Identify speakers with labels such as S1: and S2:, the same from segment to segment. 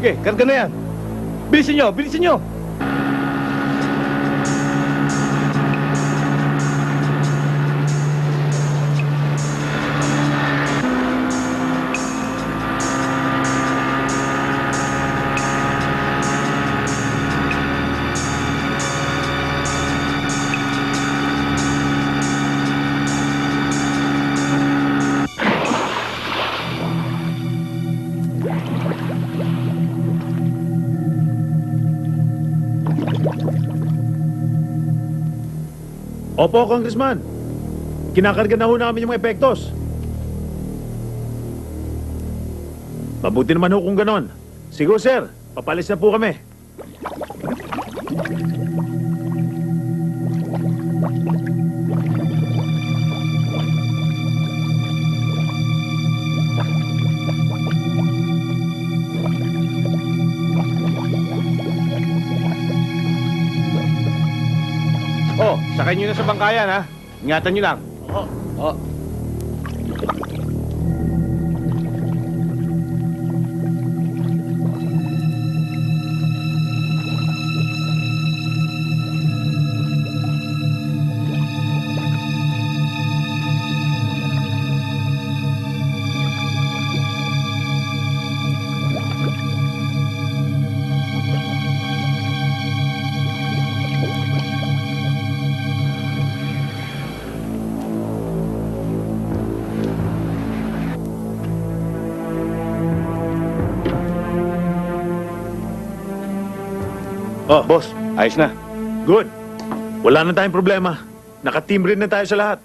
S1: Sige, karga na yan. Bilisin nyo, bilisin nyo.
S2: Opo, Congressman. Kinakarga na ho namin yung mga epektos. Mabuti naman ho kung ganon. Sige, sir. Papalis na po kami.
S1: Oh, sakay nyo na sa bangkayan, ha? Ingatan nyo lang.
S2: Oo.
S1: Oh.
S2: Oh,
S1: Boss, ayos na.
S2: good. Wala na tayong problema. Naka-team rin na tayo sa lahat.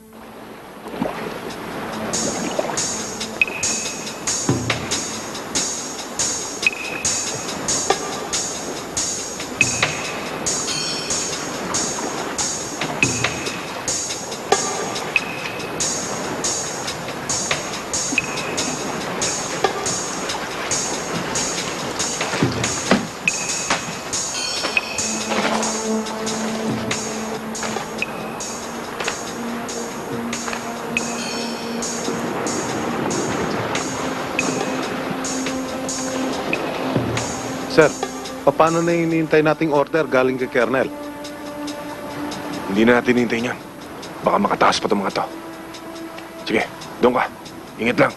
S3: Sir, paano na hinihintay nating order galing kay Colonel?
S4: Hindi na natin hintayin yan. Baka makataas pa itong mga to. Sige, doon ka. Ingat lang.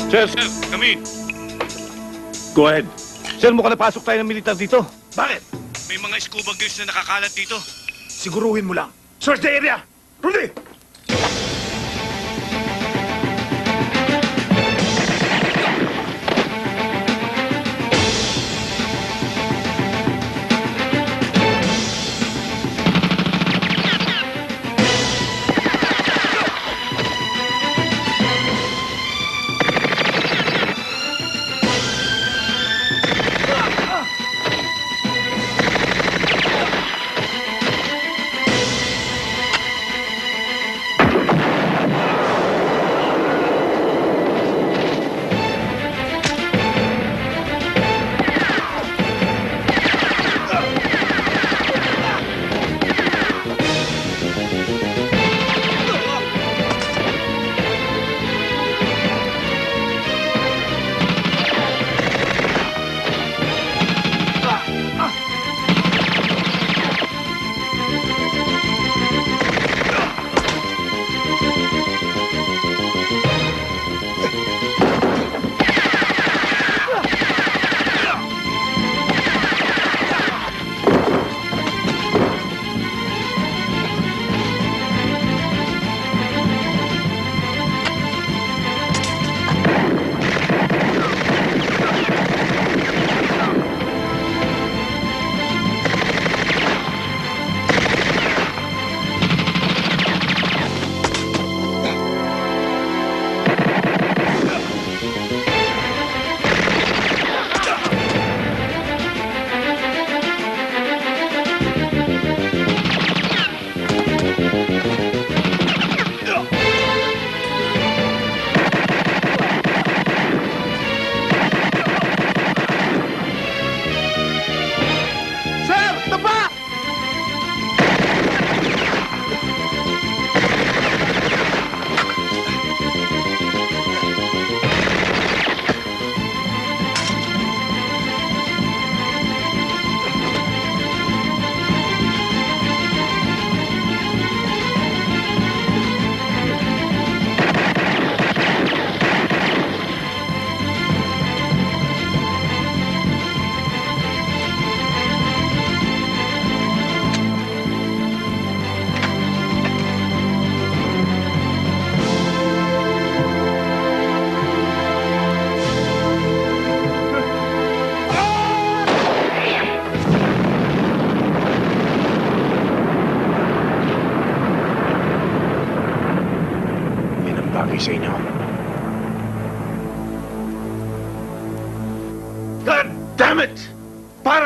S1: Sir, come in.
S2: Go ahead.
S1: Sir, mukhang napasok tayo ng militar dito.
S2: Bakit?
S1: May mga scuba gears na nakakalat dito.
S2: Siguruhin mo lang. Search the area! Rudy!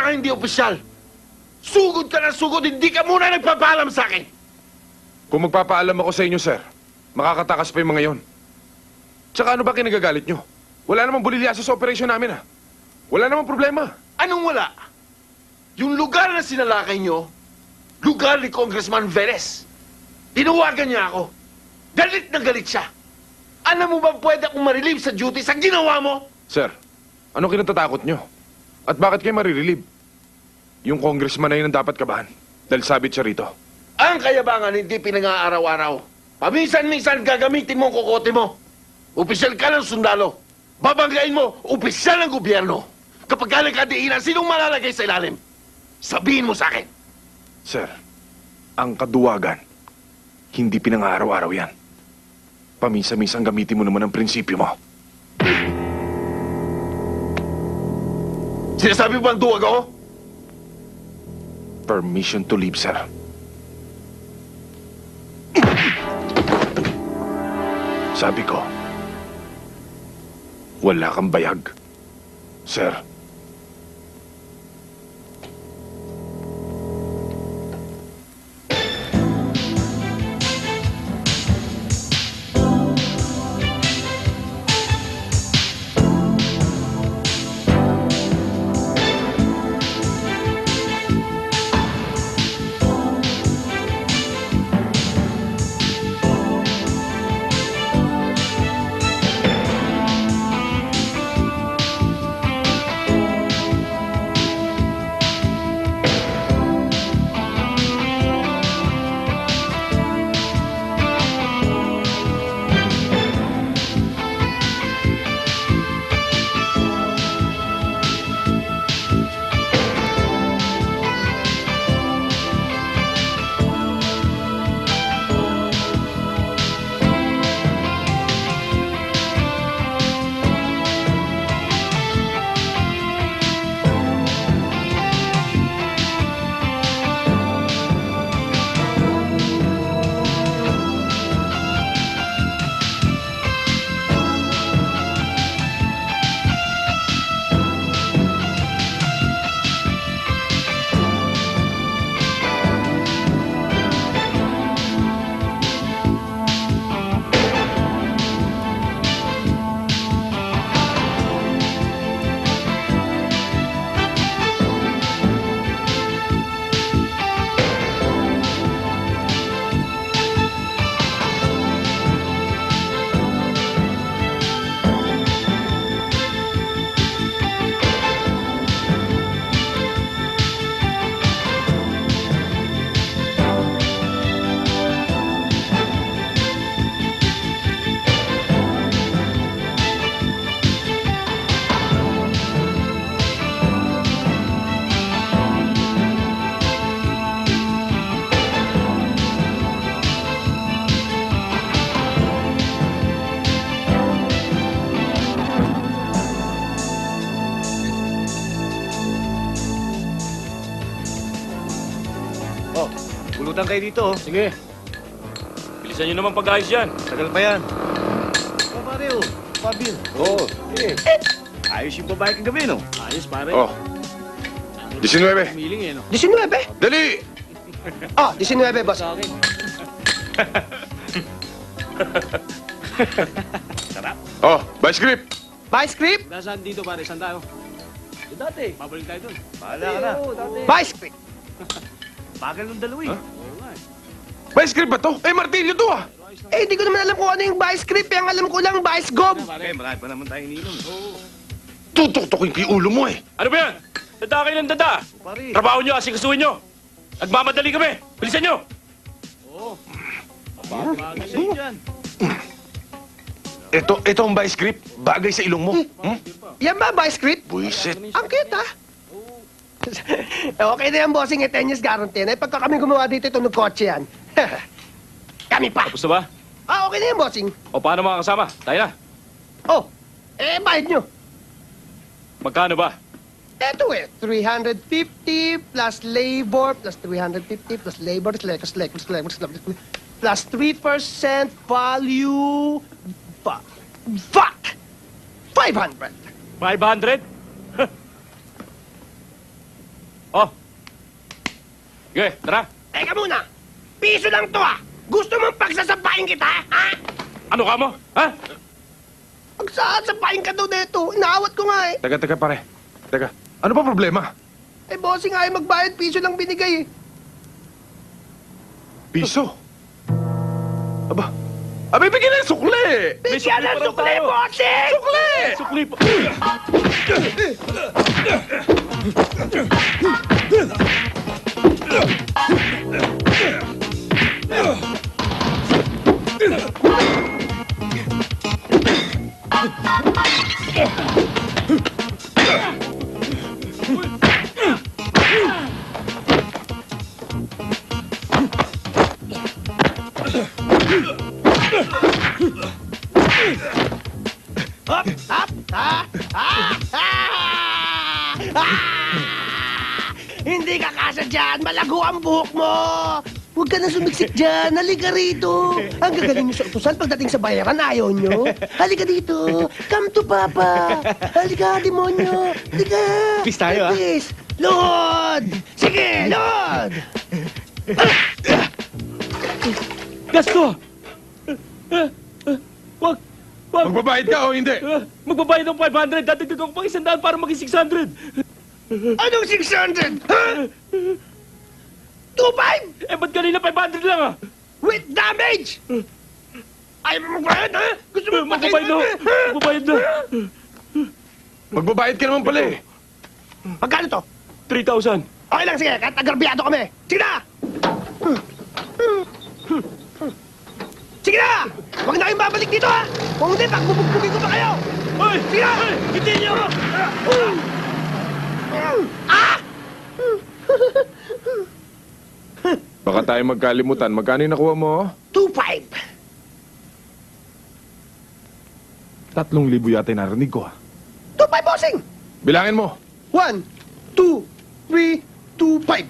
S5: ka hindi opisyal. Sugod ka na sugod, hindi ka muna nagpapaalam sa akin.
S4: Kung magpapaalam ako sa inyo, sir, makakatakas pa yung mga yon. Tsaka ano ba kinagagalit nyo? Wala namang bulilyaso sa operasyon namin, ha? Wala namang problema.
S5: Anong wala? Yung lugar na sinalakay nyo, lugar ni Congressman Veres. Tinawagan niya ako. Galit na galit siya. Alam mo ba pwede akong ma-relieve sa duty sa ginawa mo?
S4: Sir, anong kinatatakot nyo? At bakit kayo marirelieve? Yung congressman na yun ang dapat kabahan. Dahil sabit siya rito.
S5: Ang kayabangan hindi pinang-aaraw-araw. Paminsan-minsan gagamitin mo ang kokote mo. Opisyal ka ng sundalo. Babanggain mo, opisyal ng gobyerno. Kapag ka nagkadiinan, sinong malalagay sa ilalim? Sabihin mo sa akin.
S4: Sir, ang kaduwagan, hindi pinang-araw-araw yan. Paminsan-minsan gamitin mo naman ang prinsipyo mo.
S5: Sinasabi mo bang duwag ako?
S4: Permission to leave, sir. Sabi ko, wala kang bayag, sir.
S1: Oh, pulutan kayo dito. Oh.
S6: Sige. Bilisan nyo naman pag-ayos yan.
S1: Tagal pa yan. Oh, pare, oh. Pabil. Oo. Sige. Ayos yung babae kagabi, no?
S6: Ayos, pare.
S4: Oh, 19.
S6: Humiling eh, no?
S7: 19?
S4: Dali!
S7: Ah, 19, boss.
S6: Sa akin.
S4: Oh, by script.
S7: Vice script?
S6: Nasaan dito, pare? Saan tayo?
S1: Dati.
S6: Babalik tayo dun.
S1: Bahala ka na.
S7: Vice script.
S1: Bagal ng dalawa, eh.
S6: Oo nga eh.
S4: By script ba to? Eh, martilyo to, ah!
S7: Eh, hindi ko naman alam kung ano yung vice script. Ang alam ko lang, vice gob.
S1: Okay, marami pa naman tayong ininom. Oo.
S4: Tutok-tokin ko yung ulo mo, eh.
S6: Ano ba yan? Dada kayo ng dada.
S1: Pare.
S6: Trabaho nyo, asikasuhin nyo. Nagmamadali kami. Bilisan nyo. Oo.
S1: Bagay sa'yo dyan.
S4: Ito ang by script. Bagay sa ilong mo. Hmm?
S7: Yan ba, vice script?
S4: Buisit.
S7: Ang cute, ah. Okay na yan, bossing. 10 years guarantee na. Pagka kami gumawa dito, tunog kotse yan. Kami pa.
S6: Tapos na ba?
S7: Ah, okay na yan, bossing.
S6: O paano mga kasama? Tayo na.
S7: Oh, bayad nyo.
S6: Magkano ba?
S7: Eto eh, 350 plus labor plus 350 plus labor plus 3% value. Fuck! 500.
S6: 500? Oh. Sige, tara.
S5: Teka muna! Piso lang to ah! Gusto mong pagsasabayin kita, ha?
S6: Ano ka mo? Ha?
S7: Pagsasabayin ka daw dito. Inaawat ko nga eh.
S4: Teka, pare. Teka, ano ba problema?
S7: Eh, bossing ayaw magbayad. Piso lang binigay eh.
S4: Piso? Aba, bibigyan ng sukli!
S7: Bigyan ng sukli, bossing!
S4: Sukli!
S6: Sukli pa.
S7: Hop! Hop! Ha! Ha! Ha! Ah! Hindi ka kasya dyan! Malago ang buhok mo! Huwag ka na sumiksik dyan! Halika rito! Ang gagaling niyo sa utusan pagdating sa bayaran, ayaw niyo! Halika dito! Come to Papa! Halika, demonyo! Halika!
S1: Peace tayo, ah.
S7: Peace! Lord! Sige, Lord!
S6: Gasto! Wag! Wag!
S4: Magbabayad ka o hindi?
S6: Magbabayad ng 500. Dadagdag ako pang 100 para maging 600.
S7: Anong 600? Ha? 2.5?
S6: Eh, ba't kanina 500 lang ah?
S7: With damage! Ayaw mo magbayad, ha? Gusto mo
S6: Magbabayad na! Magbabayad na!
S4: Magbabayad ka naman pala eh.
S7: Magkano to?
S6: 3,000.
S7: Okay lang, sige. Kahit agarbyado kami. Sige na! Sige na! Huwag na kayong babalik dito, ha? Kung hindi, pagbubugbugin ko pa kayo!
S6: Hoy!
S7: Sige na!
S6: Hoy! Hindi niyo!
S7: Ah!
S4: Baka tayo magkalimutan. Magkano yung nakuha mo?
S7: 2.5.
S4: 3,000 yata yung narinig ko.
S7: 2.5, bossing!
S4: Bilangin mo.
S7: 1, 2, 3, 2.5.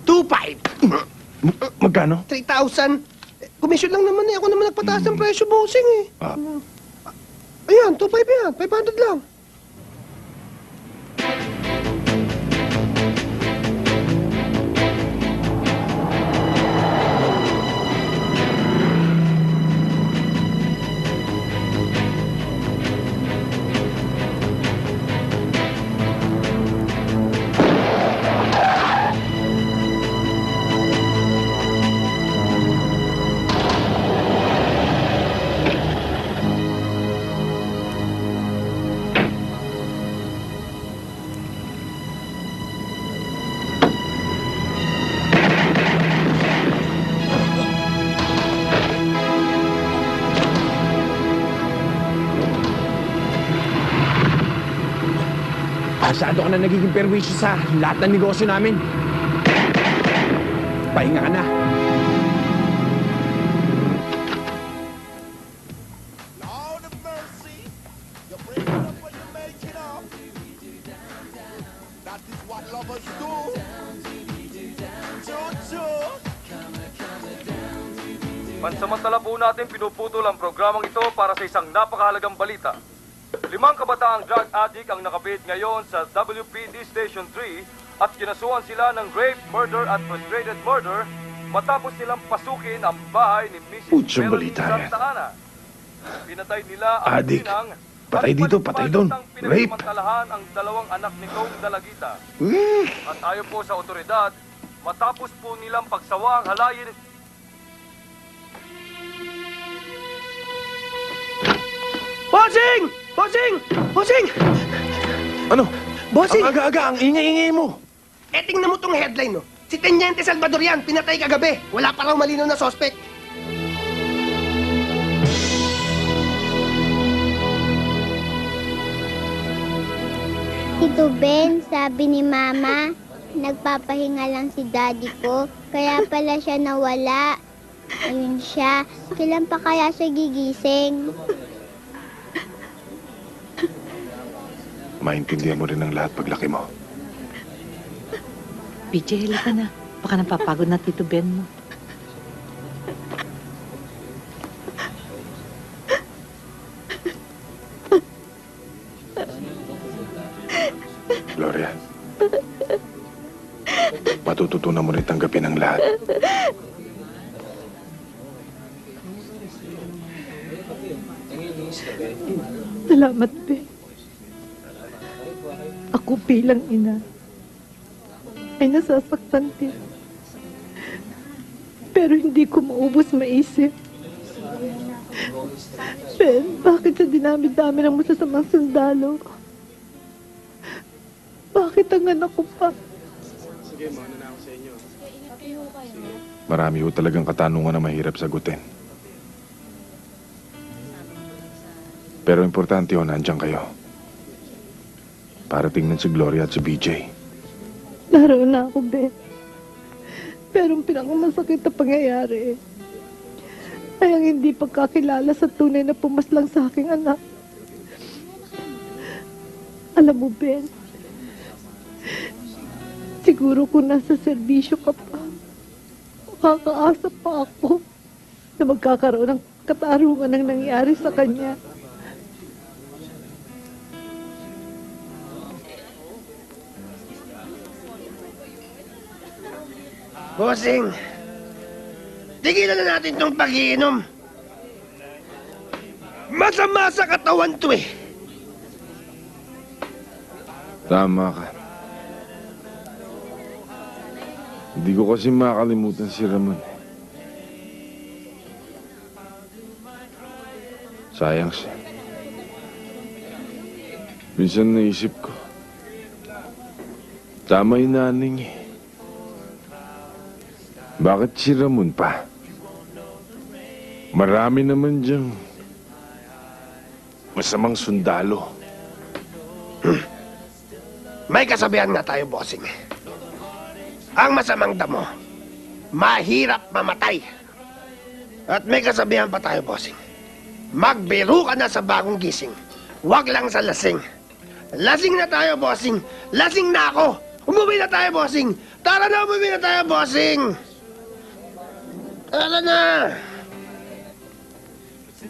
S7: 2.5.
S4: Magkano?
S7: 3,000. Commission lang naman eh. Ako naman nagpataas ng presyo, bossing eh.
S4: Ah.
S7: Ayan, 2.5 yan. 500 lang.
S8: Masyado ka na nagiging perwisyo sa lahat ng negosyo namin. Pahinga ka na.
S9: Lord of mercy, you break it up when you make it up. That is what lovers do. Choo-choo.
S10: Pansamantala po natin pinuputol ang programang ito para sa isang napakahalagang balita. 5 kabataang drug addict ang nakapit ngayon sa WPD Station 3 at kinasuhan sila ng rape, murder at frustrated murder matapos nilang pasukin ang bahay ni Mrs.
S3: Putsang
S10: Melanie
S3: balita yan.
S10: Santa Ana. Pinatay nila ang
S3: Addict.
S10: tinang
S3: Patay
S10: at
S3: dito, patay doon.
S10: palipalatang
S3: Rape.
S10: pinagsamantalahan ang 2 anak ni Kong Dalagita. At ayon po sa otoridad, matapos po nilang pagsawang halayin.
S7: Bossing! Bossing! Bossing!
S4: Ano?
S7: Bossing!
S4: Ang aga-aga, ang ingay-ingay mo.
S7: Eh, tingnan mo tong headline, no? Si Teniente Salvador yan, pinatay kagabi. Wala pa raw malinaw na suspect.
S11: Tito Ben, sabi ni Mama, nagpapahinga lang si Daddy ko, kaya pala siya nawala. Ayun siya, kailan pa kaya siya gigising?
S4: Maintindihan mo rin ang lahat paglaki mo.
S12: PJ, halika na. Baka napapagod na Tito Ben mo.
S4: Gloria, matututunan mo rin tanggapin ang lahat.
S12: Salamat, Ben. Ako bilang ina ay nasasaktan din. Pero hindi ko maubos maisip. Ben, bakit sa dinami-dami ng masasamang sundalo? Bakit ang anak ko pa?
S4: Marami ho talagang katanungan na mahirap sagutin. Pero importante ho, nandiyan kayo. Para tingnan si Gloria at si BJ.
S12: Naroon na ako, Ben. Pero ang pinakamasakit na pangyayari ay ang hindi pagkakilala sa tunay na pumaslang sa aking anak. Alam mo, Ben, siguro kung nasa serbisyo ka pa, makakaasa pa ako na magkakaroon ng katarungan ng nangyari sa kanya.
S7: Bossing, tigilan na natin tong pag-iinom. Masama sa katawan to eh.
S4: Tama ka. Hindi ko kasi makakalimutan si Ramon. Sayang siya. Minsan naisip ko, tama yung nanay niya. Bakit si Ramon pa? Marami naman diyang masamang sundalo.
S7: May kasabihan nga tayo, bossing. Ang masamang damo, mahirap mamatay. At may kasabihan pa tayo, bossing. Magbiro ka na sa bagong gising. Huwag lang sa lasing. Lasing na tayo, bossing. Lasing na ako. Umuwi na tayo, bossing. Tara na, umuwi na tayo, bossing. Tara na.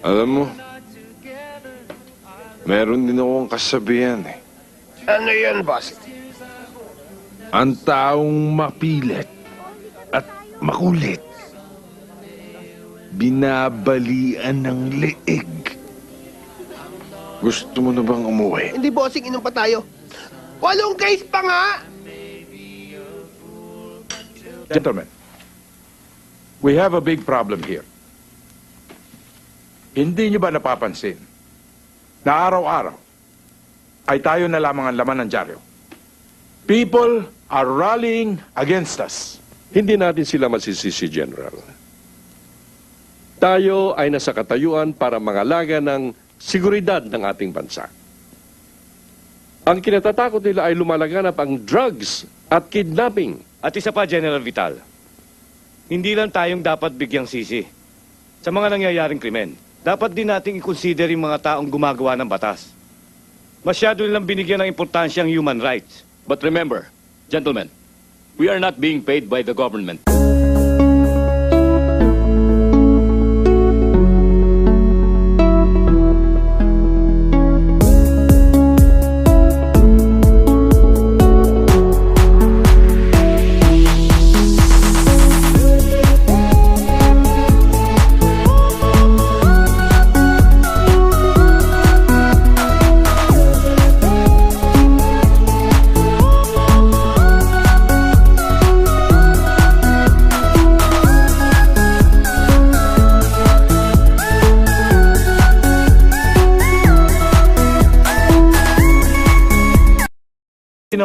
S4: Alam mo, meron din akong kasabihan eh.
S7: Ano yun, boss?
S4: Ang taong mapilit at makulit, binabalian ng leeg. Gusto mo na bang umuwi?
S7: Hindi, bossing. Inom pa tayo. 8 case pa nga.
S6: Gentlemen, we have a big problem here. Hindi nyo ba napapansin na araw-araw ay tayo na lamang ang laman ng dyaryo? People are rallying against us.
S13: Hindi natin sila masisisi, General. Tayo ay nasa katayuan para mangalaga ng seguridad ng ating bansa. Ang kinatatakot nila ay lumalaganap ang drugs at kidnapping.
S10: At isa pa, General Vital, hindi lang tayong dapat bigyang sisi sa mga nangyayaring krimen. Dapat din nating i-consider yung mga taong gumagawa ng batas. Masyado nilang binigyan ng importansya ang human rights.
S6: But remember, gentlemen, we are not being paid by the government.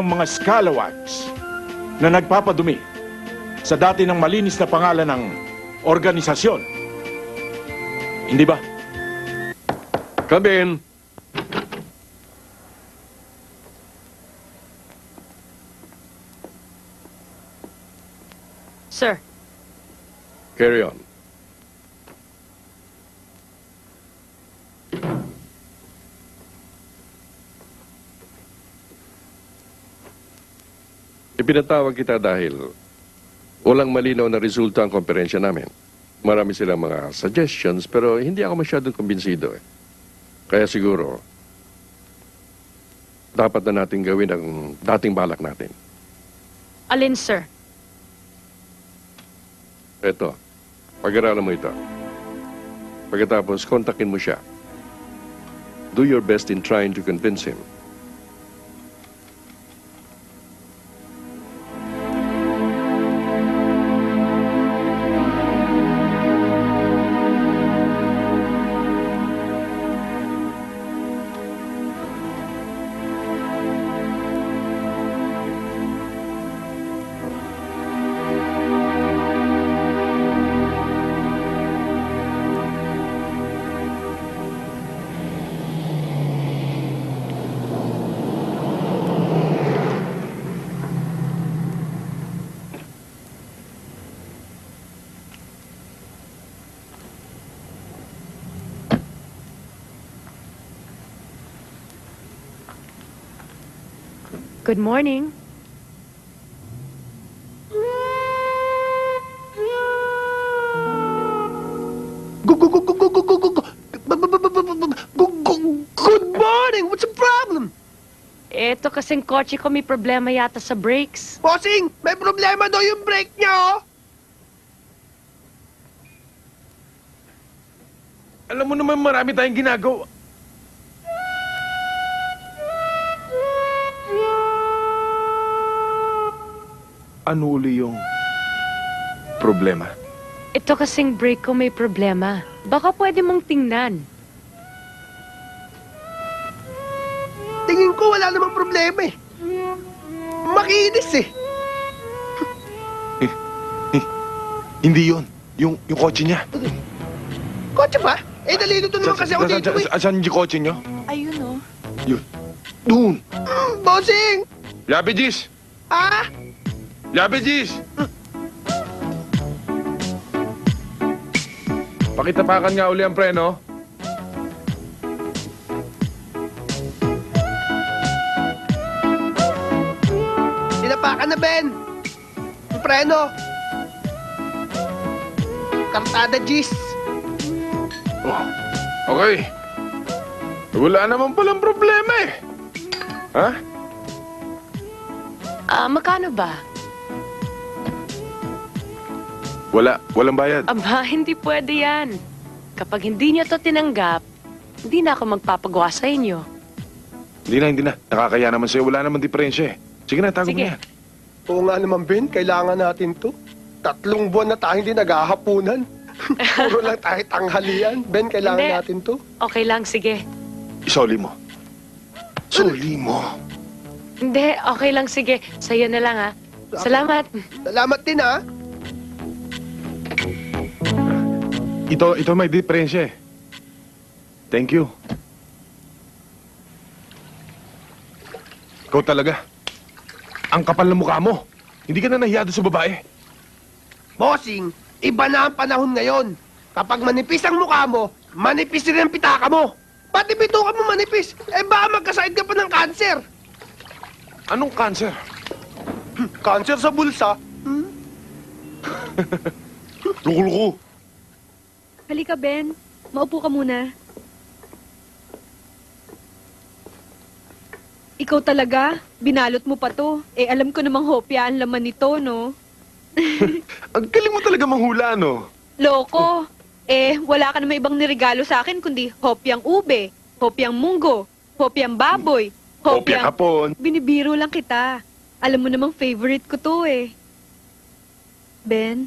S2: ng mga scalawags na nagpapadumi sa dati ng malinis na pangalan ng organisasyon. Hindi ba?
S13: Come in.
S12: Sir.
S13: Carry on. Ipinatawag kita dahil walang malinaw na resulta ang komperensya namin. Marami silang mga suggestions pero hindi ako masyadong kumbinsido eh. Kaya siguro, dapat na natin gawin ang dating balak natin.
S12: Alin, sir?
S13: Eto, pag-aralan mo ito. Pagkatapos, kontakin mo siya. Do your best in trying to convince him.
S14: Good morning.
S7: Good morning! What's the problem?
S14: Eto kasing kotse ko may problema yata sa brakes.
S7: Bossing, may problema daw yung brake niya, oh!
S4: Alam mo naman marami tayong ginagawa. Ano uli yung problema?
S14: Ito kasing brake ko may problema. Baka pwede mong tingnan.
S7: Tingin ko wala namang problema eh. Makinis eh.
S4: Hindi yun. Yung kotse niya.
S7: Kotse ba? Eh, nalilito naman kasi ako dito eh.
S4: Saan yung kotse niyo?
S12: Ayun, oh.
S4: Yun. Doon.
S7: Bossing!
S4: Labigis!
S7: Ah?
S4: Labigis! Pakitapakan nga uli ang preno.
S7: Tinapakan na, Ben. Yung preno. Kartada, Gis.
S4: Oh, okay. Wala naman palang problema eh. Ha?
S14: Magkano ba?
S4: Walang bayad.
S14: Aba, hindi pwede yan. Kapag hindi niyo to tinanggap, hindi na ako magpapagawa sa inyo.
S4: Hindi na. Nakakaya naman sa'yo. Wala naman diferensya eh. Sige na, tago mo
S14: Sige.
S4: yan.
S7: Oo nga naman, Ben. Kailangan natin to. 3 buwan na tayo hindi naghahapunan. Puro lang tayo tanghalian. Ben, kailangan
S14: Hindi.
S7: natin to.
S14: Okay lang, sige.
S4: Isoli mo. Soli mo.
S14: Hindi, okay lang, sige. Sa'yo na lang, ha. Salamat.
S7: Salamat din, ha?
S4: Ito may diferensya eh. Thank you. Ikaw talaga. Ang kapal ng mukha mo. Hindi ka na nahiya doon sa babae.
S7: Bossing, iba na ang panahon ngayon. Kapag manipis ang mukha mo, manipis rin ang pitaka mo. Pati bituka mo manipis. Eh baka magkasakit ka pa ng cancer.
S4: Anong cancer?
S7: Cancer sa bulsa.
S4: Luko-luko.
S12: Halika, Ben. Maupo ka muna. Ikaw talaga? Binalot mo pa to. Eh, alam ko namang hopya ang laman nito, no?
S4: Ang galing mo talaga manghula, no?
S12: Loko. Eh, wala ka naman ibang nirigalo sa akin kundi hopyang ube, hopyang munggo, hopyang baboy,
S4: Hopya hapon.
S12: Binibiro lang kita. Alam mo namang favorite ko to eh. Ben,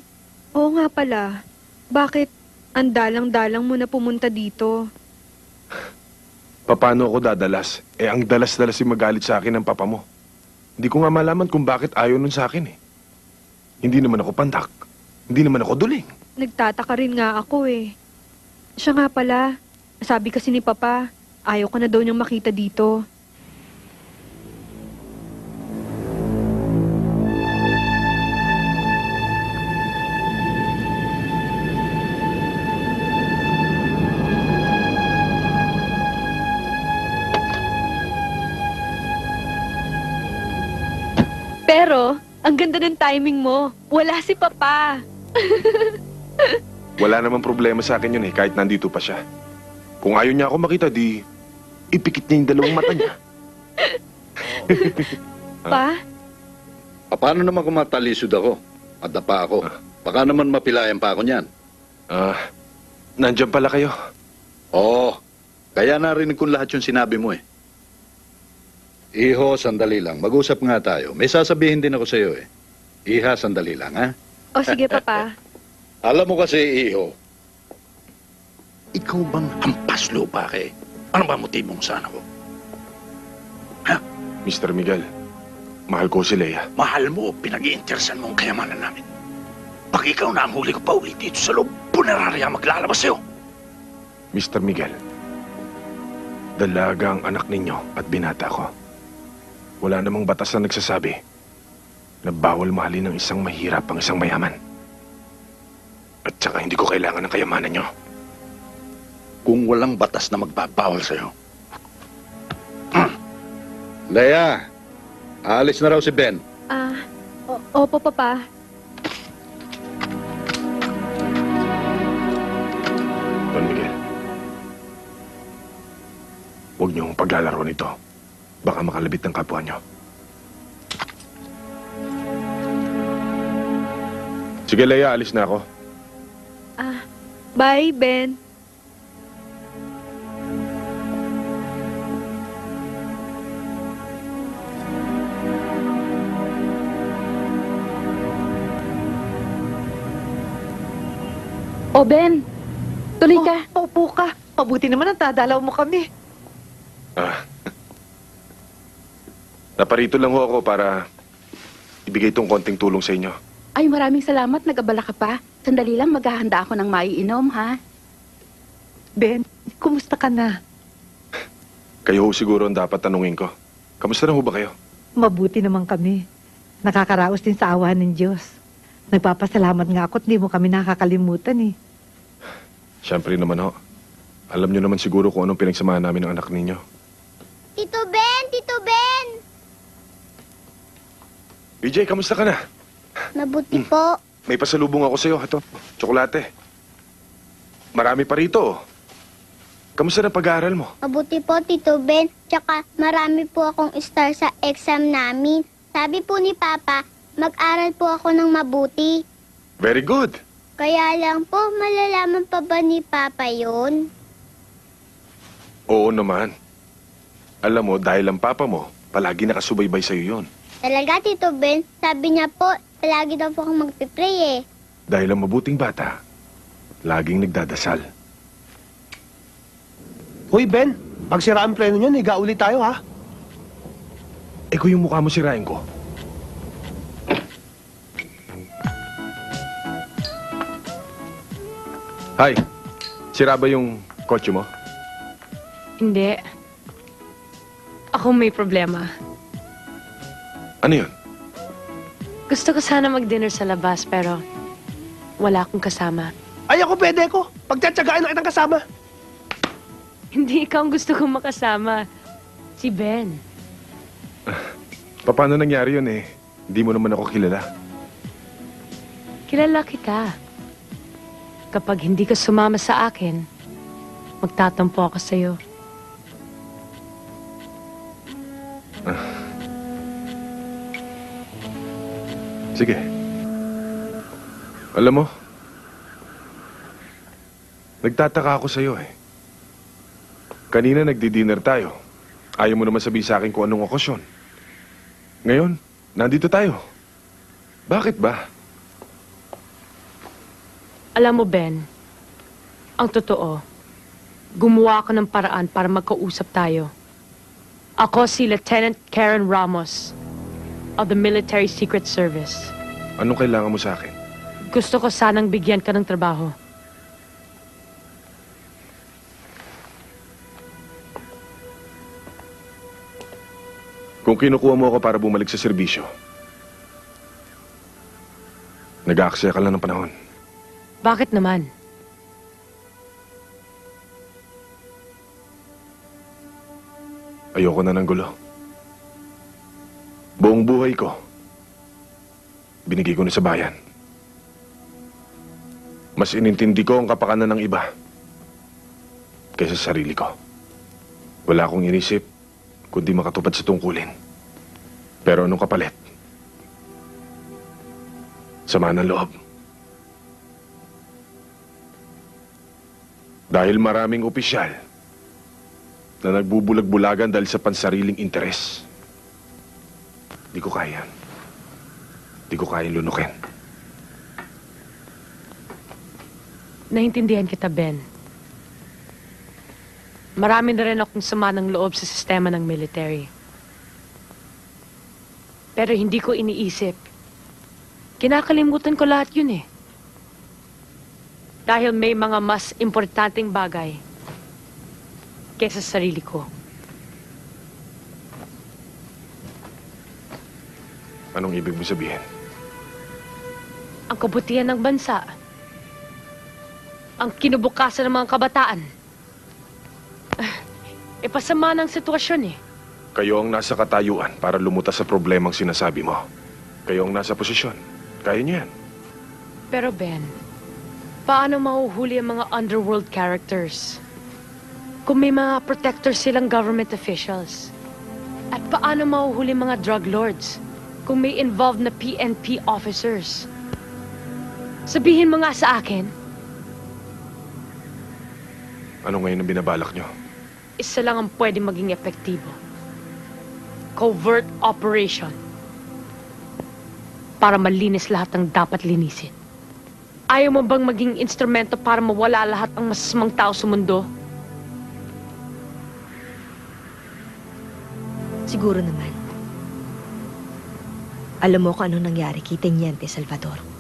S12: oo nga pala. Bakit ang dalang-dalang mo na pumunta dito?
S4: Paano ako dadalas? Eh, ang dalas-dalas yung magalit sa akin ng papa mo. Hindi ko nga malaman kung bakit ayaw nun sa akin eh. Hindi naman ako pandak. Hindi naman ako duling.
S12: Nagtataka rin nga ako eh. Siya nga pala, sabi kasi ni Papa, ayaw ko na daw niyang makita dito. Pero, ang ganda ng timing mo. Wala si Papa.
S4: Wala namang problema sa akin yun eh, kahit nandito pa siya. Kung ayaw niya ako makita, di ipikit niya yung dalawang mata niya.
S12: Pa?
S15: Paano naman kung matalisod ako at dapa ako? Baka naman mapilayan pa ako niyan.
S4: Nandiyan pala kayo.
S15: Oo, kaya narinig ko lahat yung sinabi mo eh. Iho, sandali lang. Mag-usap nga tayo. May sasabihin din ako sa iyo eh. Iha, sandali lang, ha?
S12: O sige, Papa.
S15: Alam mo kasi, Iho, ikaw bang hampas lupa kay? Ano ba motibo mo sa anak ko?
S4: Mr. Miguel, mahal ko si Leia.
S15: Mahal mo, pinag-iinteresan mo ang kayamanan namin. Pag ikaw na ang huli ko pa ulit dito sa loob, punerarya maglalabas sa'yo.
S4: Mr. Miguel, dalaga ang anak ninyo at binata ko. Wala namang batas na nagsasabi na bawal mahalin ng isang mahirap ang isang mayaman. At saka hindi ko kailangan ng kayamanan nyo.
S15: Kung walang batas na magbabawal sa'yo. Leia, aalis na raw si Ben.
S12: Opo, Papa.
S4: Don Miguel, huwag niyong paglalaro nito. Baka makalabit ng kapwa niyo. Sige, Leia, alis na ako.
S12: Bye, Ben.
S16: O Ben, tuloy ka.
S12: Upo ka. Mabuti naman ang dadalaw mo kami.
S4: Naparito lang ho ako para ibigay itong konting tulong sa inyo.
S16: Ay, maraming salamat. Nag-abala ka pa. Sandali lang, maghahanda ako ng maiinom, ha?
S12: Ben, kumusta ka na?
S4: Kayo ho siguro ang dapat tanungin ko. Kamusta na ho ba kayo?
S12: Mabuti naman kami. Nakakaraos din sa awa ng Diyos. Nagpapasalamat nga ako at hindi mo kami nakakalimutan eh.
S4: Siyempre naman ho. Alam niyo naman siguro kung anong pinagsamahan namin ng anak ninyo.
S11: Tito Ben! Tito Ben!
S4: BJ, kamusta ka na?
S11: Mabuti po.
S4: May pasalubong ako sa'yo. Ito, tsokolate. Marami pa rito. Kamusta na pag-aaral mo?
S11: Mabuti po, Tito Ben. Tsaka marami po akong star sa exam namin. Sabi po ni Papa, mag-aral po ako ng mabuti.
S4: Very good.
S11: Kaya lang po, malalaman pa ba ni Papa yun?
S4: Oo naman. Alam mo, dahil ang papa mo, palagi nakasubaybay sa'yo yun.
S11: Talaga, Tito Ben. Sabi niya po, palagi daw po akong magpipray eh.
S4: Dahil ang mabuting bata, laging nagdadasal.
S7: Hoy, Ben. Pag sira ang preno nyo, higa ulit tayo, ha?
S4: Eh kung yung mukha mo sirain ko. Hi. Sira ba yung kotse mo?
S14: Hindi. Ako may problema.
S4: Ano yun?
S14: Gusto ko sana mag-dinner sa labas pero wala akong kasama.
S7: Ay, ako pwede ko. Pagtsatsagaan na kitang kasama.
S14: Hindi ikaw ang gusto kong makasama. Si Ben.
S4: Paano nangyari yun eh? Hindi mo naman ako kilala.
S14: Kilala kita. Kapag hindi ka sumama sa akin, magtatampo ako sa'yo.
S4: Sige. Alam mo, nagtataka ako sa'yo eh. Kanina nagdi-dinner tayo. Ayaw mo naman sabihin sa akin kung anong okasyon. Ngayon, nandito tayo. Bakit ba?
S14: Alam mo, Ben, ang totoo, gumawa ako ng paraan para magkausap tayo. Ako si Lieutenant Karen Ramos of the Military Secret Service.
S4: Anong kailangan mo sa akin?
S14: Gusto ko sanang bigyan ka ng trabaho.
S4: Kung kinukuha mo ako para bumalik sa serbisyo, nag-aaksaya ka lang ng panahon.
S14: Bakit naman?
S4: Ayoko na ng gulo. Buong buhay ko, binigay ko na sa bayan. Mas inintindi ko ang kapakanan ng iba kaysa sa sarili ko. Wala akong inisip kundi makatupad sa tungkulin. Pero anong kapalit? Sama ng loob. Dahil maraming opisyal na nagbubulag-bulagan dahil sa pansariling interes. Di ko kaya. Di ko kayang lunukin.
S14: Naintindihan kita, Ben. Marami na rin akong sama ng loob sa sistema ng military. Pero hindi ko iniisip. Kinakalimutan ko lahat yun eh. Dahil may mga mas importanteng bagay kesa sa sarili ko.
S4: Anong ibig mo sabihin?
S14: Ang kabutihan ng bansa. Ang kinubukasan ng mga kabataan. Ipasama ng sitwasyon eh.
S4: Kayo ang nasa katayuan para lumutas sa problemang sinasabi mo. Kayo ang nasa posisyon. Kaya niyo yan.
S14: Pero Ben, paano mahuhuli ang mga underworld characters? Kung may mga protectors silang government officials. At paano mahuhuli mga drug lords? Kung may involved na PNP officers. Sabihin mo nga sa akin.
S4: Ano ngayon ang binabalak niyo?
S14: Isa lang ang pwede maging epektibo. Covert operation. Para malinis lahat ng dapat linisin. Ayaw mo bang maging instrumento para mawala lahat ng masasamang tao sa mundo?
S17: Siguro naman. Alam mo kung ano nangyari kay Teniente Salvador.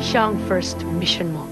S14: Siya ang first mission mo.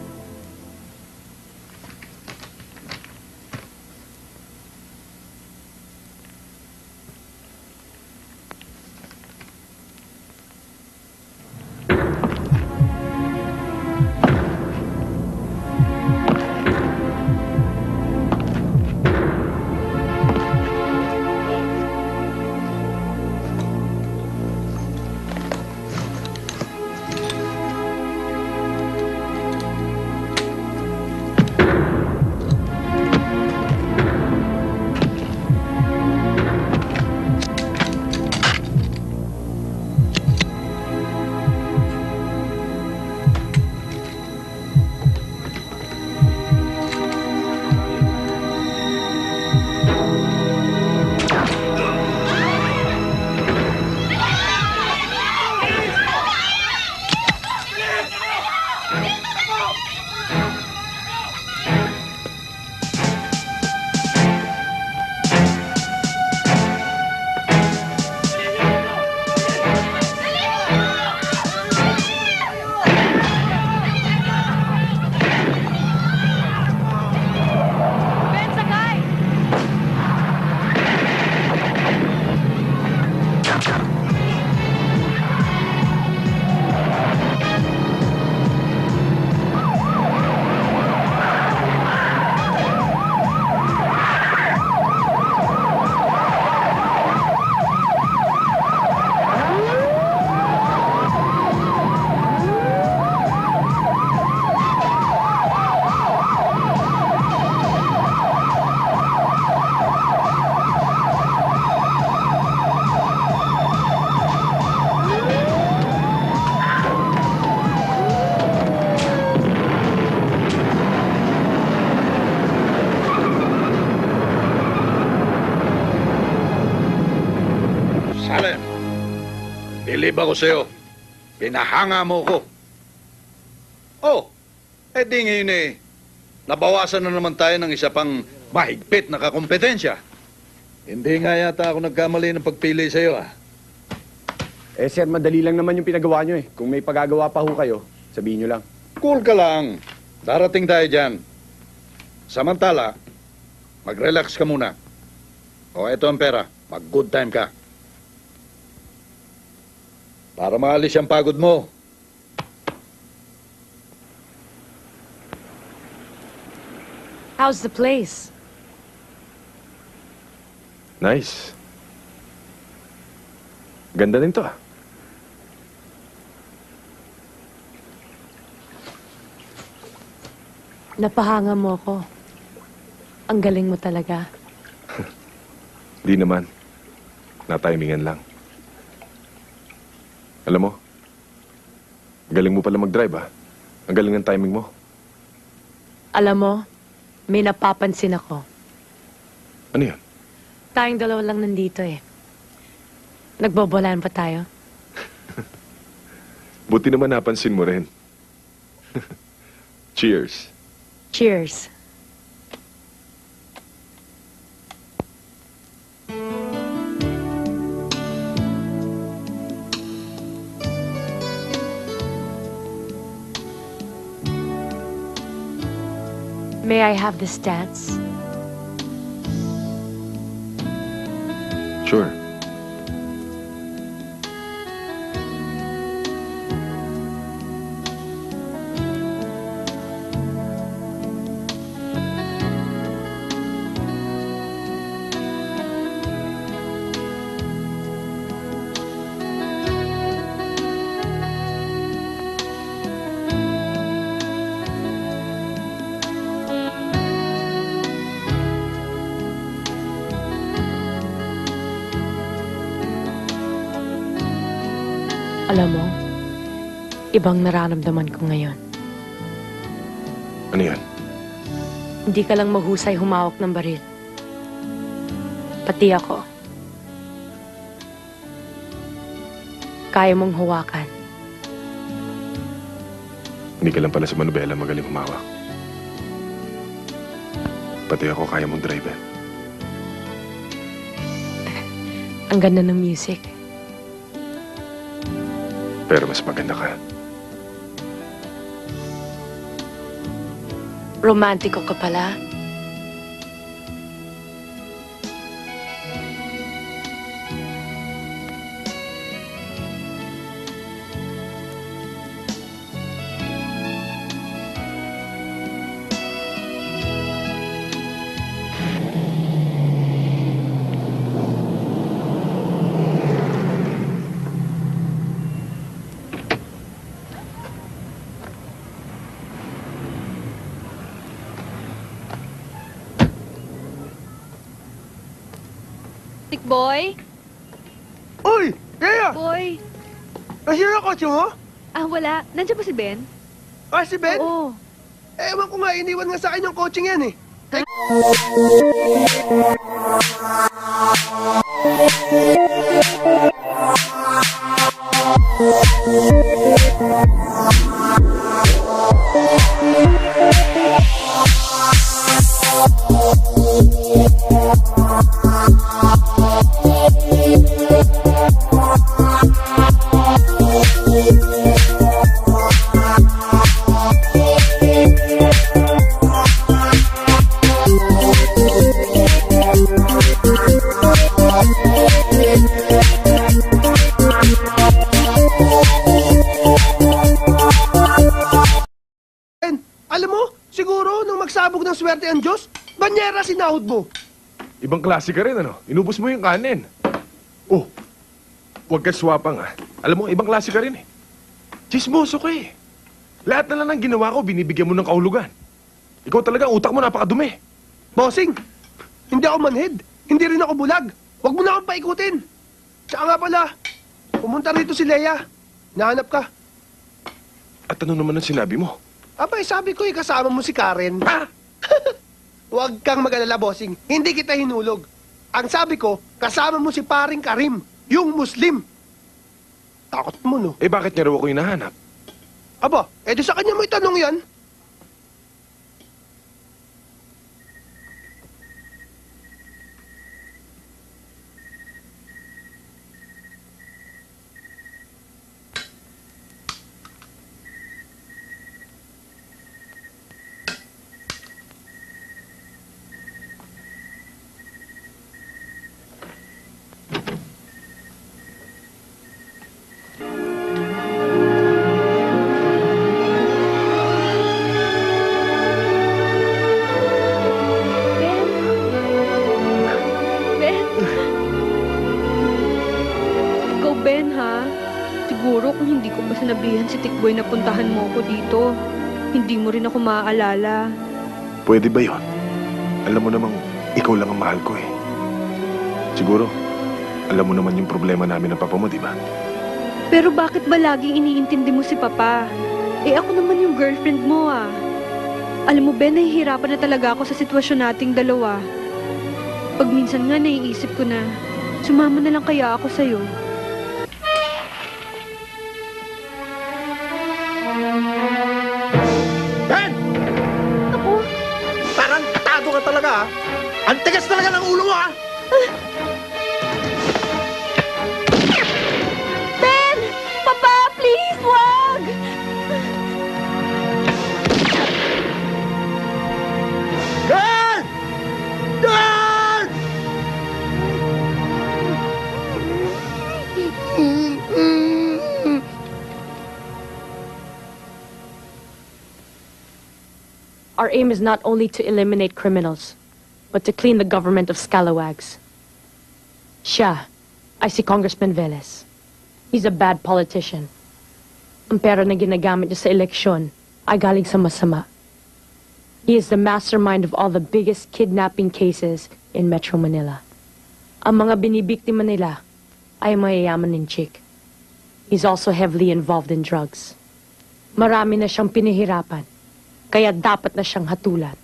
S15: Bilib ako sa'yo. Pinahanga mo ko. Oh, di ngayon nabawasan na naman tayo ng isa pang mahigpit na kakompetensya. Hindi nga yata ako nagkamali ng pagpili sa'yo, ah.
S8: Eh, sir, madali lang naman yung pinagawa nyo eh. Kung may pagagawa pa ho kayo, sabihin nyo lang.
S15: Cool ka lang. Darating tayo dyan. Samantala, mag-relax ka muna. O, eto ang pera. Mag-good time ka. Para maalis ang pagod mo.
S14: How's the place?
S4: Nice. Ganda din to, ah.
S14: Napahanga mo ko. Ang galing mo talaga.
S4: Di naman. Natimingan lang. Alam mo, galing mo pala mag-drive, ah. Ang galing ng timing mo.
S14: Alam mo, may napapansin ako.
S4: Ano yun?
S14: Tayong dalawa lang nandito eh. Nagbobolaan pa tayo?
S4: Buti naman napansin mo rin. Cheers.
S14: Cheers. May I have the stats?
S4: Sure.
S14: Alam mo, ibang nararamdaman ko ngayon.
S4: Ano yan?
S14: Hindi ka lang mahusay humawak ng baril. Pati ako. Kaya mong hawakan.
S4: Hindi ka lang pala sa manubela magaling humawak. Pati ako kaya mong drive, eh.
S14: Ang ganda ng music.
S4: Pero mas maganda ka.
S14: Romantiko ka pala.
S16: Boy?
S7: Uy! Kaya!
S16: Boy?
S7: Nasira ang kotse mo?
S16: Ah, wala. Nandiyan ba si Ben?
S7: Ah, si Ben?
S16: Oo.
S7: Ewan ko nga, iniwan nga sa akin yung coaching yan eh. Alam mo, siguro nung magsabog ng swerte ang Diyos, banyera sinahod mo.
S4: Ibang klase ka rin, ano? Inubos mo yung kanin. Oh, huwag ka swapang, ah. Alam mo, ibang klase ka rin, eh. Chismoso ka, eh. Lahat na lang ng ginawa ko, binibigyan mo ng kahulugan. Ikaw talaga, utak mo napakadumi.
S7: Bossing, hindi ako manhid. Hindi rin ako bulag. Huwag mo na akong paikutin. Tsaka nga pala, pumunta rito si Leia. Nahanap ka.
S4: At ano naman ang sinabi mo?
S7: Abay, sabi ko, kasama mo si Karen. Ha? Huwag kang mag-alala, bossing. Hindi kita hinulog. Ang sabi ko, kasama mo si paring Karim, yung Muslim. Takot mo, no?
S4: Eh, bakit niya raw ako hinahanap?
S7: Aba, edi sa kanya mo itanong yan.
S12: sinabihan si Tikboy na puntahan mo ako dito. Hindi mo rin ako maaalala.
S4: Pwede ba yon? Alam mo namang ikaw lang ang mahal ko eh. Siguro, alam mo naman yung problema namin ng papa mo, di ba?
S12: Pero bakit ba laging iniintindi mo si Papa? Eh ako naman yung girlfriend mo ah. Alam mo Ben, nahihirapan na talaga ako sa sitwasyon nating dalawa. Pag minsan nga naiisip ko na, sumama na lang kaya ako sa'yo.
S1: Ben!
S12: Ako?
S1: Parang tado ka talaga, ha? Ang tigas talaga ng ulo mo, ha?
S12: Ben! Papa, please, wag!
S1: Ben! Ben!
S14: Our aim is not only to eliminate criminals, but to clean the government of scalawags. Siya ay si Congressman Velez. He's a bad politician. Ang pera na ginagamit niya sa eleksyon ay galing sa masama. He is the mastermind of all the biggest kidnapping cases in Metro Manila. Ang mga binibiktima nila ay mayayaman ng chick. He's also heavily involved in drugs. Marami na siyang pinahirapan, kaya dapat na siyang hatulan.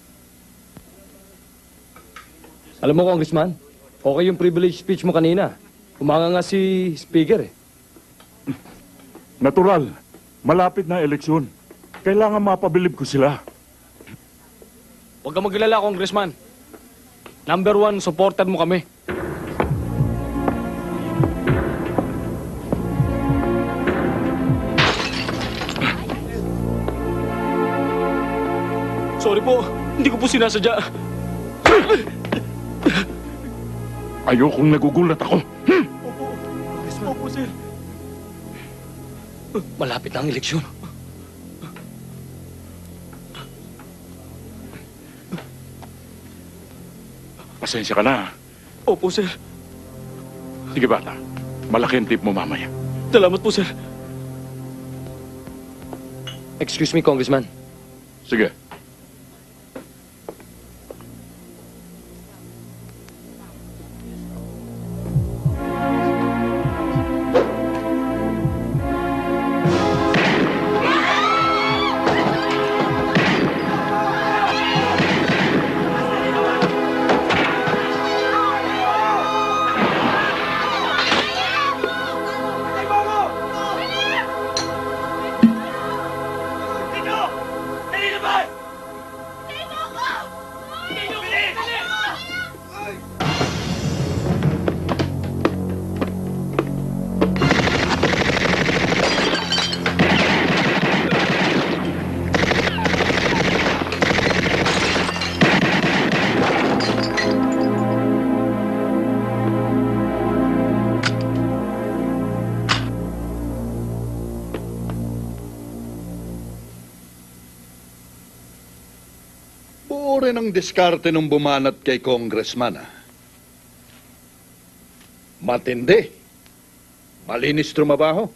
S10: Alam mo, Congressman, okay yung privilege speech mo kanina. Umanga nga si Speaker eh.
S2: Natural. Malapit na eleksyon. Kailangan mapabilib ko sila.
S10: Huwag kang maglala, Congressman. Number 1, supporter mo kami. Sorry po, hindi ko po sinasadya.
S2: Ayokong nagugulat ako.
S10: Opo, sir. Malapit na ang eleksyon.
S2: Pasensya ka na.
S10: Opo, sir.
S2: Sige bata, malaki ang tip mo mamaya.
S10: Salamat po, sir. Excuse me, Congressman.
S2: Sige.
S15: Buo rin ang diskarte nung bumanat kay Congressman, ah. Matindi. Malinis trumabaho.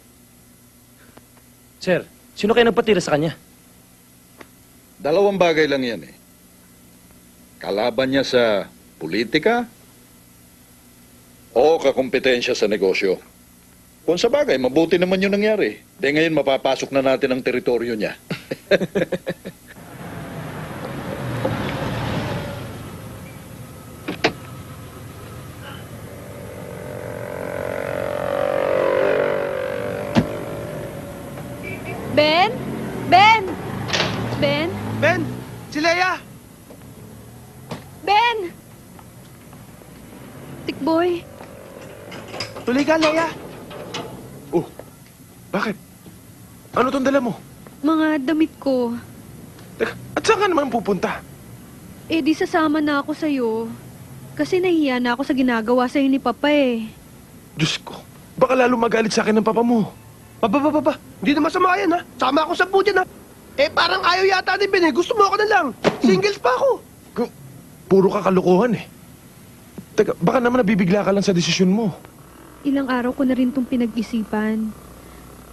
S10: Sir, sino kayo nagpatira sa kanya?
S15: Dalawang bagay lang yan, eh. Kalaban niya sa politika o kakumpetensya sa negosyo. Kung sa bagay, mabuti naman yung nangyari. De ngayon mapapasok na natin ang teritoryo niya.
S12: Ben? Ben? Ben?
S1: Ben! Si Leia!
S12: Ben! Tikboy?
S1: Tuloy ka, Leia!
S4: Oh, bakit? Ano tong dala mo?
S12: Mga damit ko.
S4: Teka, at saan ka naman pupunta?
S12: Eh di sasama na ako sa'yo. Kasi nahiya na ako sa ginagawa sa'yo ni Papa eh.
S4: Diyos ko, baka lalo magalit sa akin ng papa mo.
S7: Papa, hindi naman masama yan ha. Sama ako sa dyan ha. Eh parang ayaw yata ni Ben eh. Gusto mo ako na lang. Singles pa ako.
S4: Puro ka kalokohan eh. Teka, baka naman nabibigla ka lang sa desisyon mo.
S12: Ilang araw ko na rin itong pinag-isipan.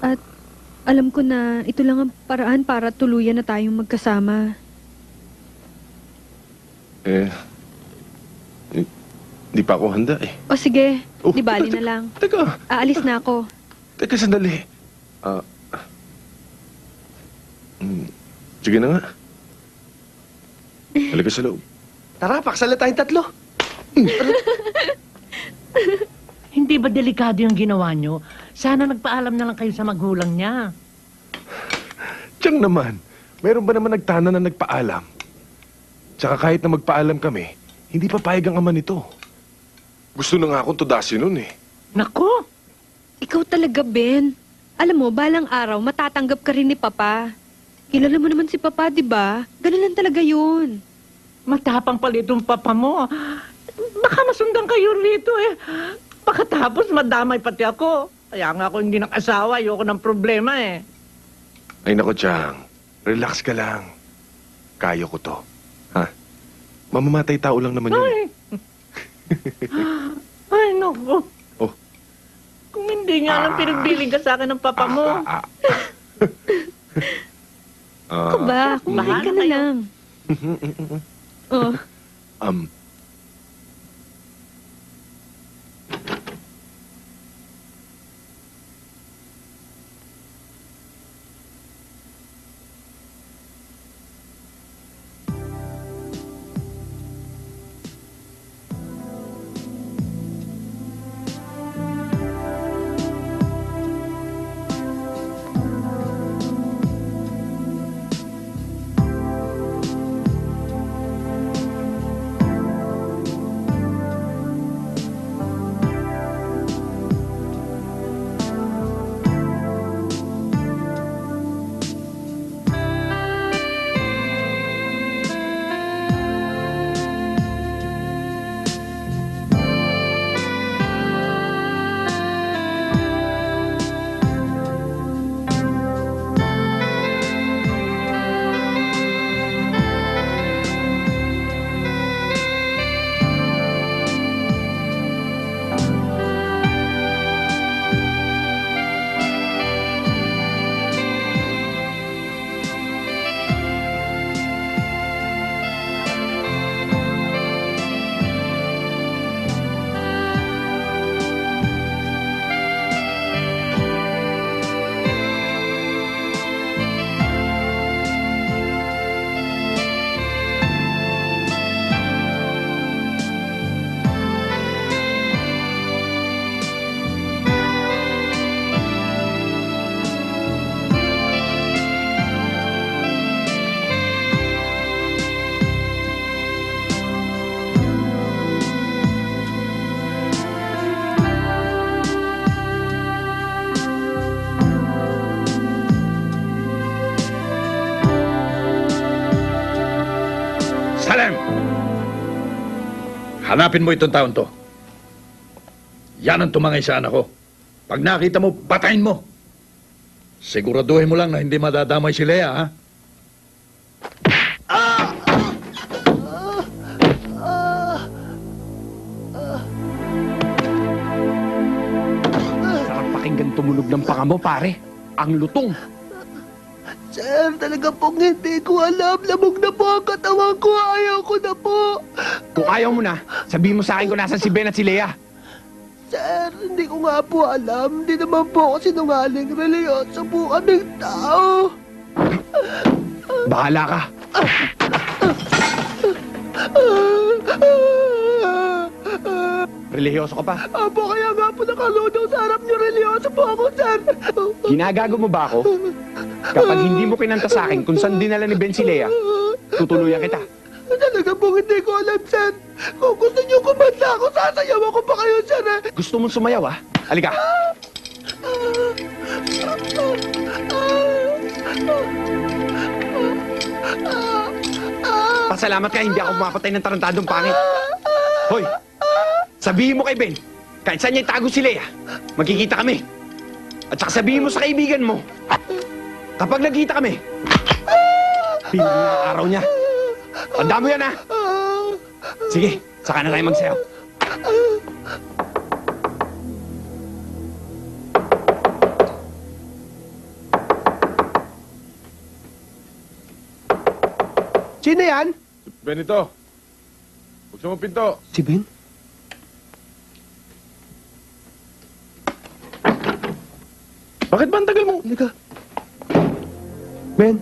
S12: At Alam ko na ito lang ang paraan para tuluyan na tayong magkasama.
S4: Di pa ako handa eh.
S12: O sige, di bali na lang.
S4: Teka.
S12: Aalis na ako.
S4: Teka, sandali. Sige na nga. Halika sa loob.
S7: Tara, paksala tayong tatlo.
S18: Hindi ba delikado yung ginawa nyo? Sana nagpaalam na lang kayo sa magulang niya.
S4: Tiyang naman, meron ba naman nagtana na nagpaalam? Tsaka kahit na magpaalam kami, hindi papayag ang ama nito. Gusto na nga akong tudasin nun eh.
S18: Nako!
S12: Ikaw talaga, Ben. Alam mo, balang araw, matatanggap ka rin ni Papa. Kilala mo naman si Papa, di ba? Ganun lang talaga yun.
S18: Matapang pala itong papa mo. Baka masundan kayo rito eh. Pagkatapos madamay pati ako. Kaya nga ako hindi nag-asawa, ayoko ng problema eh.
S4: Ay nako, Chang. Relax ka lang. Kaya ko to. Ha? Mamamatay tao lang naman yun.
S18: Ay! Ay, naku.
S4: Oh.
S18: Kung hindi nga lang pinagbiling ka sa akin ng papa mo.
S12: Ako ba? Kumain ka na lang. Oh.
S15: Salem! Hanapin mo itong taon to. Yan ang tumangay sa anak ko. Pag nakita mo, batayin mo. Siguraduhin mo lang na hindi madadamay si Lea, ha?
S8: Sarap pakinggan tumunog ng panga mo, pare. Ang lutong.
S7: Sir, talaga pong hindi ko alam. Lamog na po ang katawan ko. Ayaw ko na po.
S8: Kung ayaw mo na, sabihin mo sa akin kung nasan si Ben at si Lea.
S7: Sir, hindi ko nga po alam. Hindi naman po ako sinungaling. Religyoso po kaming tao.
S8: Bahala ka. Relihiyoso ka pa?
S7: Apo, kaya nga po nakaludaw sa harap niyo. Religyoso po ako, sir.
S8: Ginagago mo ba ako? Kapag hindi mo kinanta sa akin kung saan dinala ni Ben si Lea, tutuluyan kita.
S7: Talaga pong hindi ko alam, sir. Kung gusto niyo kumanta ako, sasayaw ako pa kayo, sir.
S8: Gusto mong sumayaw, ha? Halika. Pasalamat ka, hindi ako mapatay ng tarantadong pangit. Hoy, sabihin mo kay Ben, kahit saan niya itago si Lea, magkikita kami. At saka sabihin mo sa kaibigan mo, kapag nagkita kami, piling ang araw niya. Tanda mo yan, ha? Sige, saka na tayo magsayaw.
S7: Sino yan?
S4: Benito, buksan mo pinto.
S7: Si Ben?
S4: Bakit ba ang tagal mo?
S7: Halika. Ben,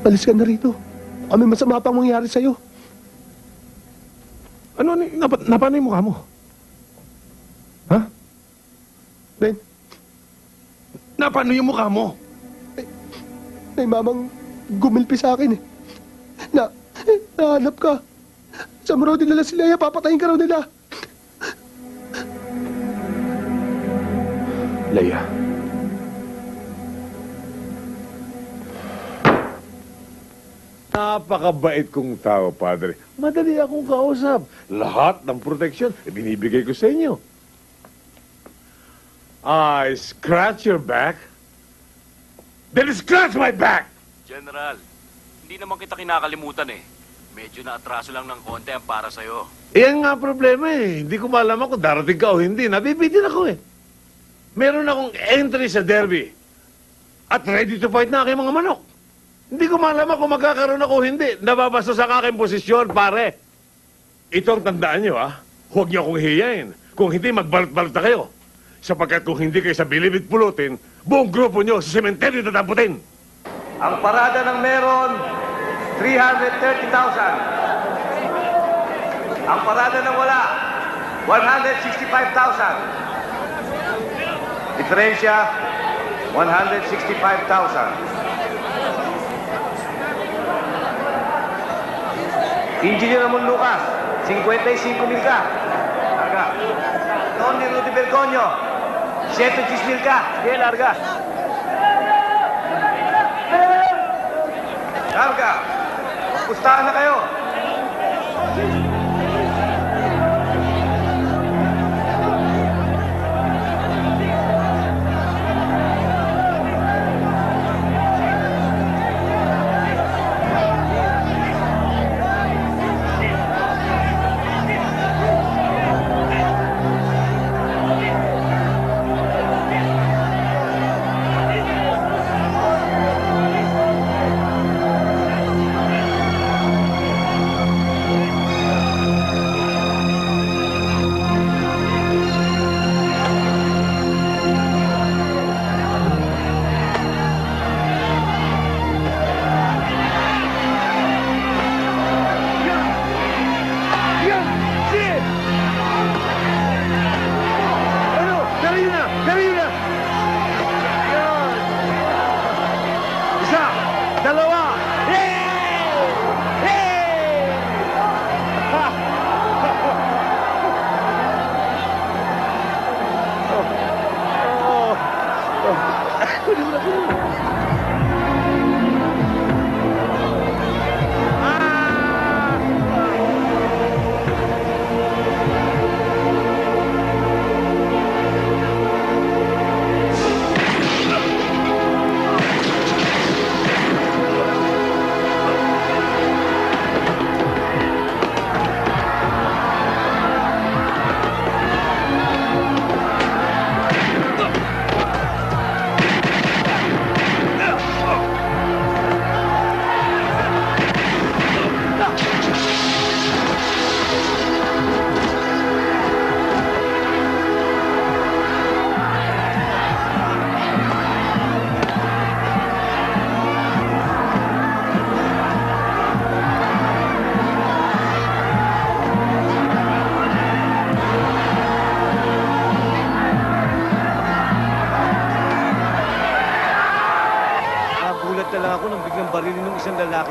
S7: alis ka na rito. Kami masama pang mangyari sa'yo.
S4: Ano, napano yung mukha mo? Ha?
S7: Ben,
S4: napano yung mukha mo?
S7: may mamang gumilpi sa akin eh. Nahanap ka. Saan mo raw dinala si Leia? Papatayin ka raw nila.
S4: Leia.
S3: Napakabait kong tao, Padre. Madali akong kausap. Lahat ng proteksyon, binibigay ko sa inyo. I scratch your back? Then scratch my back!
S1: General, hindi naman kita kinakalimutan eh. Medyo na-atraso lang ng konti ang para sa'yo.
S3: Iyan nga problema eh. Hindi ko malaman kung darating ka o hindi. Nabibitin ako eh. Meron akong entry sa derby. At ready to fight na aking mga manok. Hindi ko malaman kung magkakaroon ako o hindi. Nababasa sa aking posisyon, pare. Ito ang tandaan nyo, ha? Huwag niyo akong hiyain. Kung hindi, magbalot-balot na kayo. Sapagkat kung hindi kayo sa bilibid pulutin, buong grupo nyo sa sementeryo tatamputin.
S10: Ang parada ng meron, 330,000. Ang parada ng wala, 165,000. Diferensya, 165,000. Engineer Ramon Lucas, 55,000 ka. Larga. Tony Rudy Bergoño, 110,000 ka. Sige, larga. Larga. Pustahan na kayo.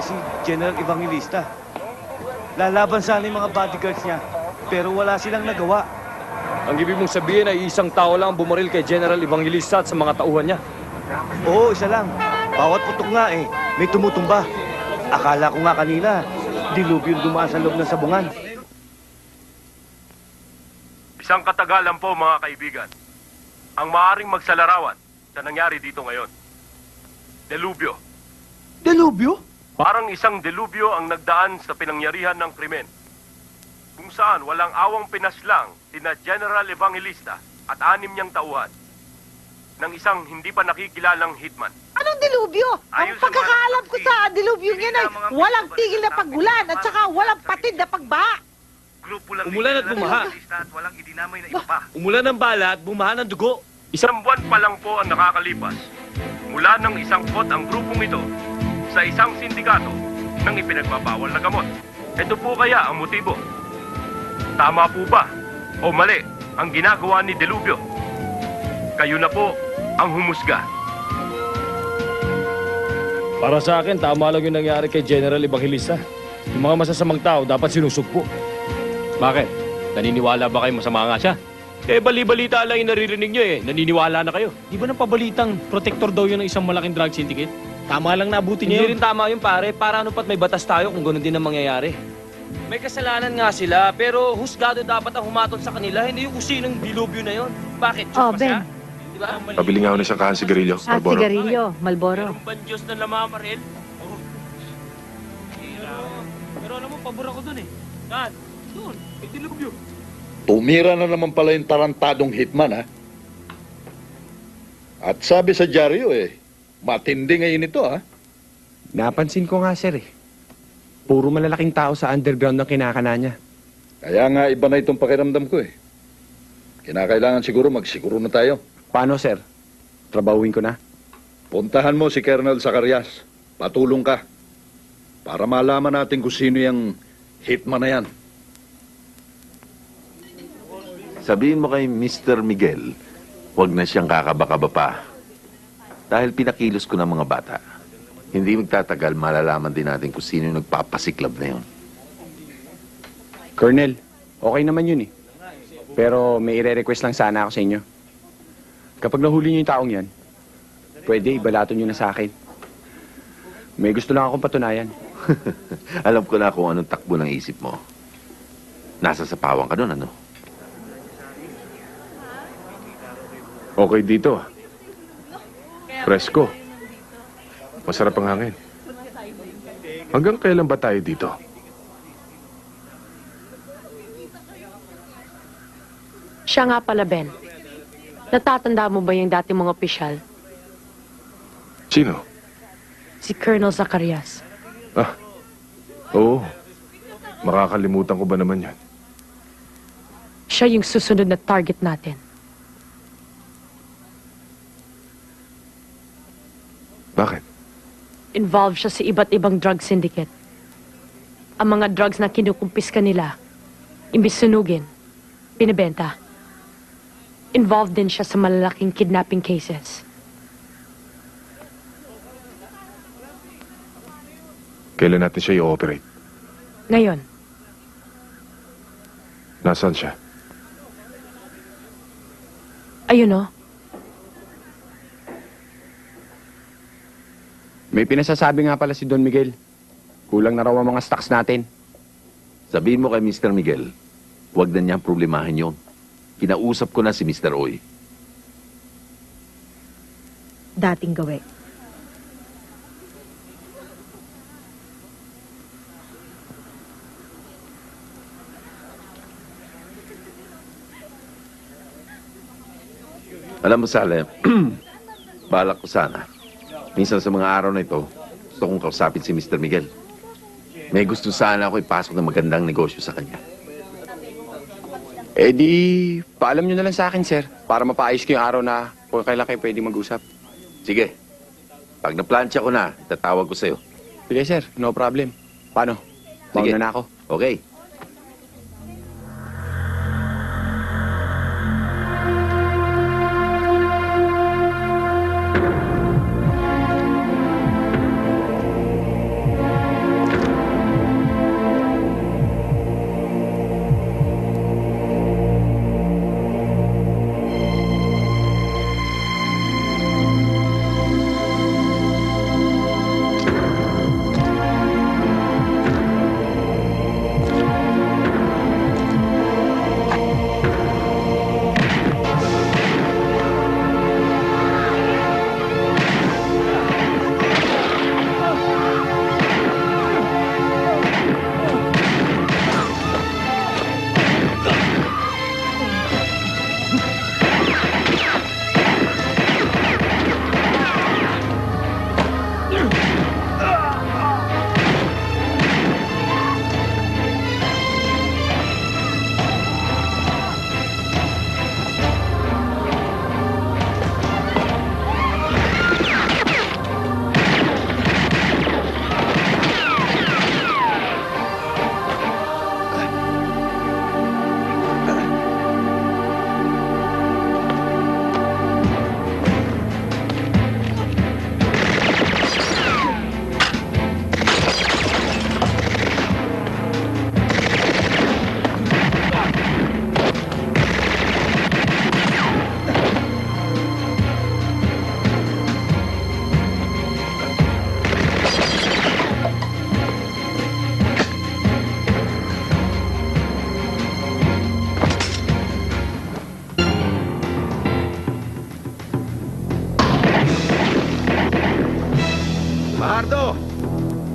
S1: Si General Evangelista. Lalaban sana yung mga bodyguards niya, pero wala silang nagawa.
S10: Ang ibig mong sabihin ay isang tao lang bumaril kay General Evangelista at sa mga tauhan niya?
S1: Oo, isa lang. Bawat putok nga eh, may tumutumba. Akala ko nga kanina, dilubyo dumaan sa loob ng sabungan.
S10: Isang katagalan po mga kaibigan. Ang maaaring magsalarawan sa nangyari dito ngayon. Delubyo.
S7: Delubyo?
S10: Parang isang delubyo ang nagdaan sa pinangyarihan ng krimen. Kung saan walang awang pinaslang sina General Evangelista at 6 niyang tauhan ng isang hindi pa nakikilalang hitman.
S19: Anong dilubyo? Ang pagkakaalam ko sa dilubyo yan ay walang tigil na pagulan at saka walang patid na pagbaha.
S1: Umulan at bumaha. Umulan ng bala at bumaha ng dugo.
S10: Isang buwan pa lang po ang nakakalipas mula nang isangkot ang grupong ito sa isang sindikato ng ipinagbabawal na gamot. Ito po kaya ang motibo. Tama po ba o mali ang ginagawa ni Delubyo? Kayo na po ang humusga.
S20: Para sa akin, tama lang yung nangyari kay General Evangelista. Yung mga masasamang tao dapat sinusugpo.
S10: Bakit? Naniniwala ba kayo masama nga siya? Bali-balita lang yung naririnig nyo Naniniwala na kayo.
S20: Di ba napabalitang protector daw yun ng isang malaking drug syndicate? Tama lang nabuti niya
S1: Hindi rin tama yun pare. Para ano pat may batas tayo kung gano'n din ang mangyayari. May kasalanan nga sila, pero husgado dapat ang humatol sa kanila, hindi yung kusinong dilubyo na yon. Bakit?
S12: Oh,
S1: Diyos pa
S12: Ben.
S1: siya? Diba?
S4: Pabili nga ako ng isang kahang sigarilyo,
S12: At
S4: Marlboro.
S12: sigarilyo, Malboro.
S1: Meron ba Diyos na namamaril? Oh. Pero alam mo, pabor ako dun eh. Saan? Doon, may dilubyo.
S15: Tumira na naman pala yung tarantadong hitman, ha? At sabi sa dyaryo, matindi ngayon ito, ha?
S8: Napansin ko nga, sir, Puro malalaking tao sa underground ang kinakana niya.
S15: Kaya nga iba na itong pakiramdam ko, Kinakailangan siguro magsiguro na tayo.
S8: Paano, sir? Trabawin ko na.
S15: Puntahan mo si Colonel Zacarias. Patulong ka. Para malaman natin kung sino yung hitman na yan.
S5: Sabihin mo kay Mr. Miguel, huwag na siyang kakaba-kaba pa. Dahil pinakilos ko ng mga bata. Hindi magtatagal, malalaman din natin kung sino yung nagpapasiklab na yun.
S8: Colonel, okay naman yun Pero may ire-request lang sana ako sa inyo. Kapag nahuli niyo yung taong yan, pwede ibalato niyo na sa akin. May gusto lang akong patunayan.
S5: Alam ko na kung anong takbo ng isip mo. Nasa sapawan ka doon, ano?
S4: Okay dito. Presko. Masarap ang hangin. Hanggang kailan ba tayo dito?
S14: Siya nga pala, Ben. Natatanda mo ba yung dati mong opisyal?
S4: Sino?
S14: Si Colonel Zacarias.
S4: Ah, oo. Makakalimutan ko ba naman yan?
S14: Siya yung susunod na target natin.
S4: Bakit?
S14: Involved siya sa iba't ibang drug syndicate. Ang mga drugs na kinukumpiska nila, imbis sunugin, pinibenta. Involved din siya sa malalaking kidnapping cases.
S4: Kailan natin siya i-operate?
S14: Ngayon,
S4: Nasaan siya?
S14: ayun o.
S8: May pinasasabi nga pala si Don Miguel. Kulang na raw ang mga stocks natin.
S5: Sabihin mo kay Mr. Miguel, huwag na niyang problemahin yun. Kinausap ko na si Mr. Oy.
S17: Dating gawi.
S5: Alam mo, Salem, balak ko sana. Minsan sa mga araw na ito, gusto kong kausapin si Mr. Miguel. May gusto sana ako ipasok ng magandang negosyo sa kanya.
S8: Eh di, paalam nyo na lang sa akin, sir. Para mapaayos ko yung araw na kung kailan kayo pwede mag-usap.
S5: Sige. Pag naplansya ko na, itatawag ko sa'yo.
S8: Sige, sir. No problem. Paano?
S5: Sige.
S8: Mauna na ako.
S5: Okay.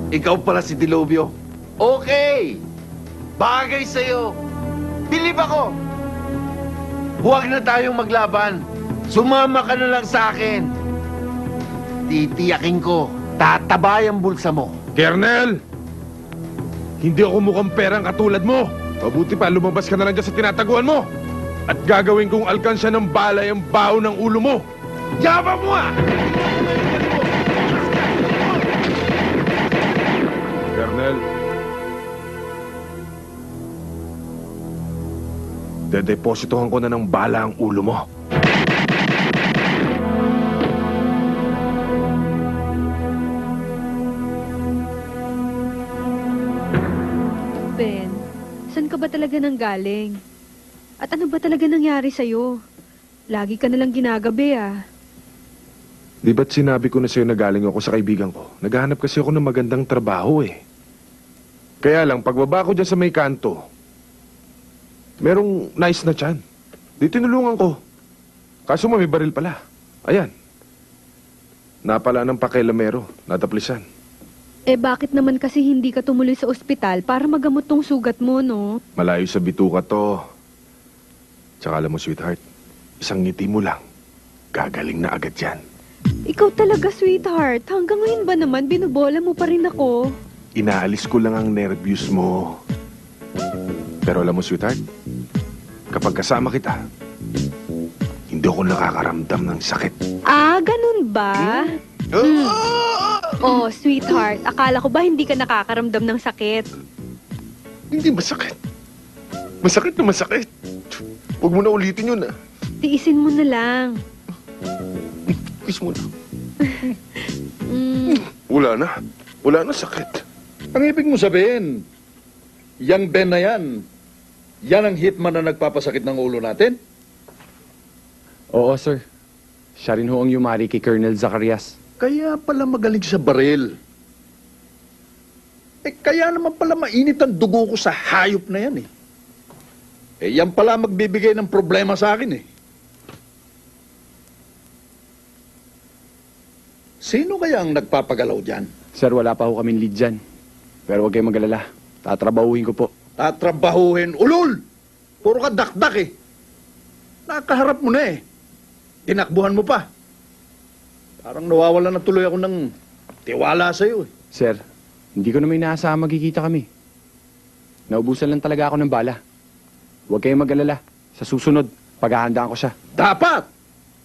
S5: Ikaw pala si Dilubyo. Okay! Bagay sa'yo. Bilib ako. Huwag na tayong maglaban. Sumama ka na lang sa akin. Titiyakin ko, tatabay ang bulsa mo.
S4: Kernel! Hindi ako mukhang perang katulad mo. Mabuti pa, lumabas ka na lang dyan sa tinataguan mo. At gagawin kong alkansya ng balay ang bao ng ulo mo.
S5: Yabang mo ah!
S4: Kernel. Dedepositohan ko na ng bala ang ulo mo.
S12: Ben, saan ka ba talaga nang galing? At ano ba talaga nangyari sa'yo? Lagi ka nalang ginagabi ah.
S4: Di ba't sinabi ko na sa'yo na galing ako sa kaibigan ko? Naghahanap kasi ako ng magandang trabaho eh. Kaya lang, pagbaba ko dyan sa may kanto, merong nice na tiyan. Di tinulungan ko. Kaso may baril pala. Ayan. Napala ng pakilamero. Nataplisan.
S12: Eh bakit naman kasi hindi ka tumuloy sa ospital para magamot tong sugat mo, no?
S4: Malayo sa bituka to. Tsaka alam mo, sweetheart, isang ngiti mo lang, gagaling na agad yan.
S12: Ikaw talaga, sweetheart. Hanggang ngayon ba naman binubola mo pa rin ako?
S4: Inaalis ko lang ang nervyos mo. Pero alam mo, sweetheart, kapag kasama kita, hindi ako nakakaramdam ng sakit.
S12: Ah, ganun ba? Oh, sweetheart, akala ko ba hindi ka nakakaramdam ng sakit?
S4: Hindi masakit. Masakit na masakit. Huwag mo na ulitin yun, ah.
S12: Tiisin mo na lang.
S4: Tiis mo na. Wala na. Wala na sakit.
S15: Ang ibig mo sabihin, yang Ben na yan ang hitman na nagpapasakit ng ulo natin?
S8: Oo, sir. Siya rin ho ang yumari kay Colonel Zacarias.
S15: Kaya pala magaling sa baril. Kaya naman pala mainit ang dugo ko sa hayop na yan eh. Yan pala magbibigay ng problema sa akin eh. Sino kaya ang nagpapagalaw dyan?
S8: Sir, wala pa ho kaming lead dyan. Pero huwag kayong magalala. Tatrabahuhin ko po.
S15: Tatrabahuhin? Ulol! Puro ka dakdak eh. Nakaharap mo na eh. Tinakbuhan mo pa. Parang nawawala na tuloy ako ng tiwala sa'yo eh.
S8: Sir, hindi ko naman inaasahan magkikita kami. Naubusan lang talaga ako ng bala. Huwag kayong mag-alala. Sa susunod, paghahandaan ko siya.
S15: Dapat!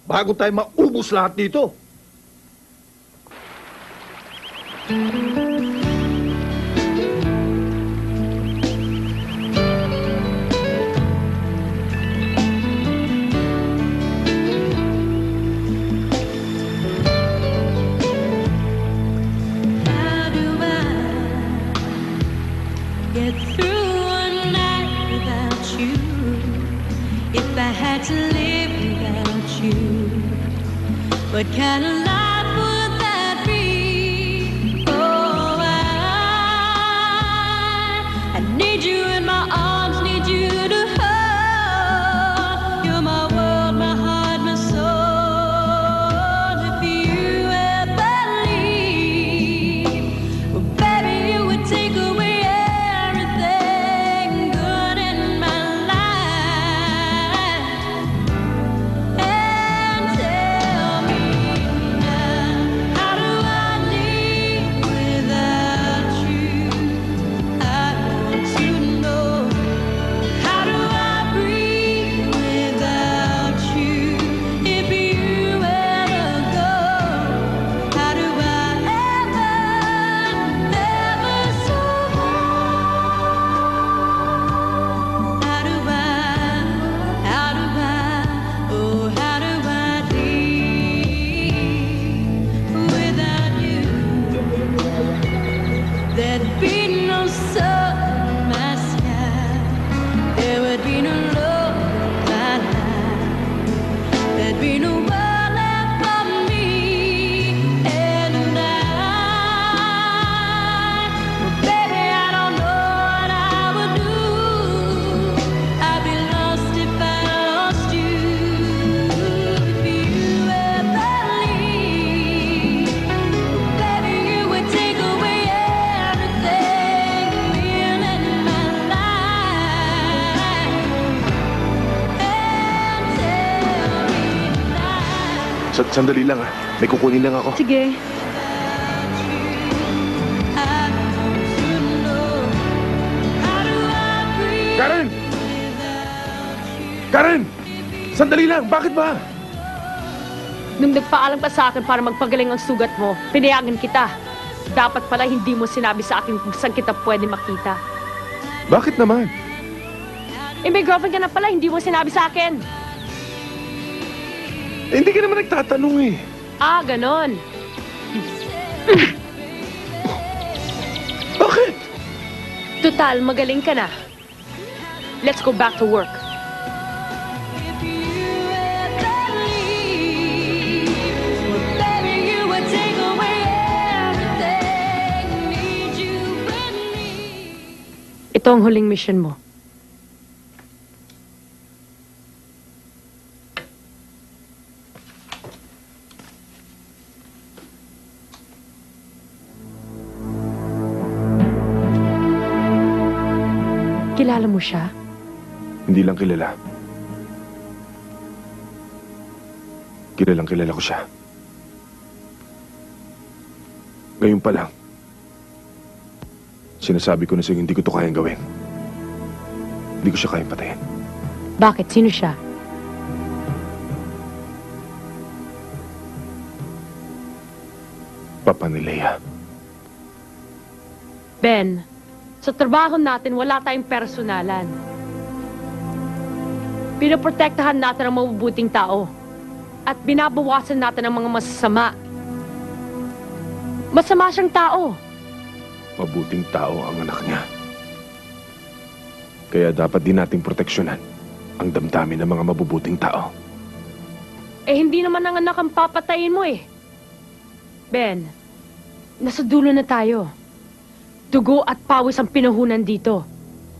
S15: Bago tayo maubos lahat dito.
S21: Get through one night without you. If I had to live without you, what kind of life would that be? Oh, I need you in my arms, need you to hold. You're my world, my heart, my soul. If you ever leave, well, baby, you would take away how do I
S4: Sandali lang, ha. May kukunin lang ako.
S12: Sige.
S4: Karen! Karen! Sandali lang, bakit ba?
S14: Nung nagpaalam ka sa akin para magpagaling ang sugat mo, pinayagan kita. Dapat pala hindi mo sinabi sa akin kung saan kita pwede makita.
S4: Bakit naman?
S14: Eh, may girlfriend ka na pala, hindi mo sinabi sa akin.
S4: Eh, hindi ka naman nagtatanong eh.
S14: Ah, ganon.
S4: Bakit?
S14: Total, magaling ka na. Let's go back to work. Ito ang huling mission mo. Kilala mo siya?
S4: Hindi lang kilala. Kilalang kilala ko siya. Ngayon pa lang, sinasabi ko na sa'yo hindi ko to kayang gawin. Hindi ko siya kayang patayin.
S14: Bakit? Sino siya?
S4: Papa ni Leia.
S14: Ben, sa trabaho natin wala tayong personalan. Pinoprotektahan natin ang mabubuting tao at binabawasan natin ang mga masasama. Masama siyang tao.
S4: Mabuting tao ang anak niya. Kaya dapat din nating proteksyonan ang damdamin ng mga mabubuting tao.
S14: Eh, hindi naman ang anak ang papatayin mo eh. Ben, nasa dulo na tayo. Dugo at pawis ang pinuhunan dito.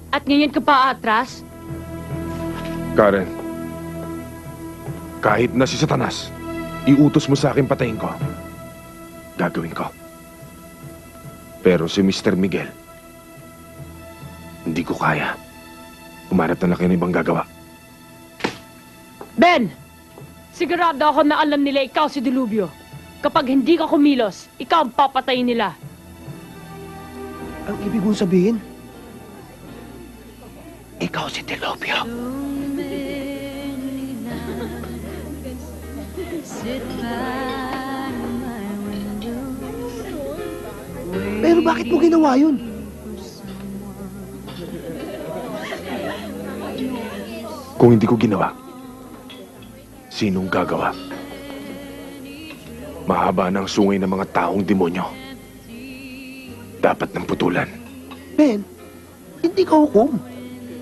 S14: At ngayon ka pa atras?
S4: Karen, kahit na si Satanas, iutos mo sa akin patayin ko. Gagawin ko. Pero si Mr. Miguel, hindi ko kaya. Umanap na lang kayo ng ibang gagawa.
S14: Ben! Sigurado ako na alam nila ikaw si Dilubyo. Kapag hindi ka kumilos, ikaw ang papatayin nila.
S7: Ang ibig mong sabihin, ikaw si Dilubyo. Pero bakit mo ginawa yun?
S4: Kung hindi ko ginawa, sinong gagawa? Mahaba ng sungay ng mga taong demonyo. Dapat ng putulan.
S7: Ben, hindi ka hukom.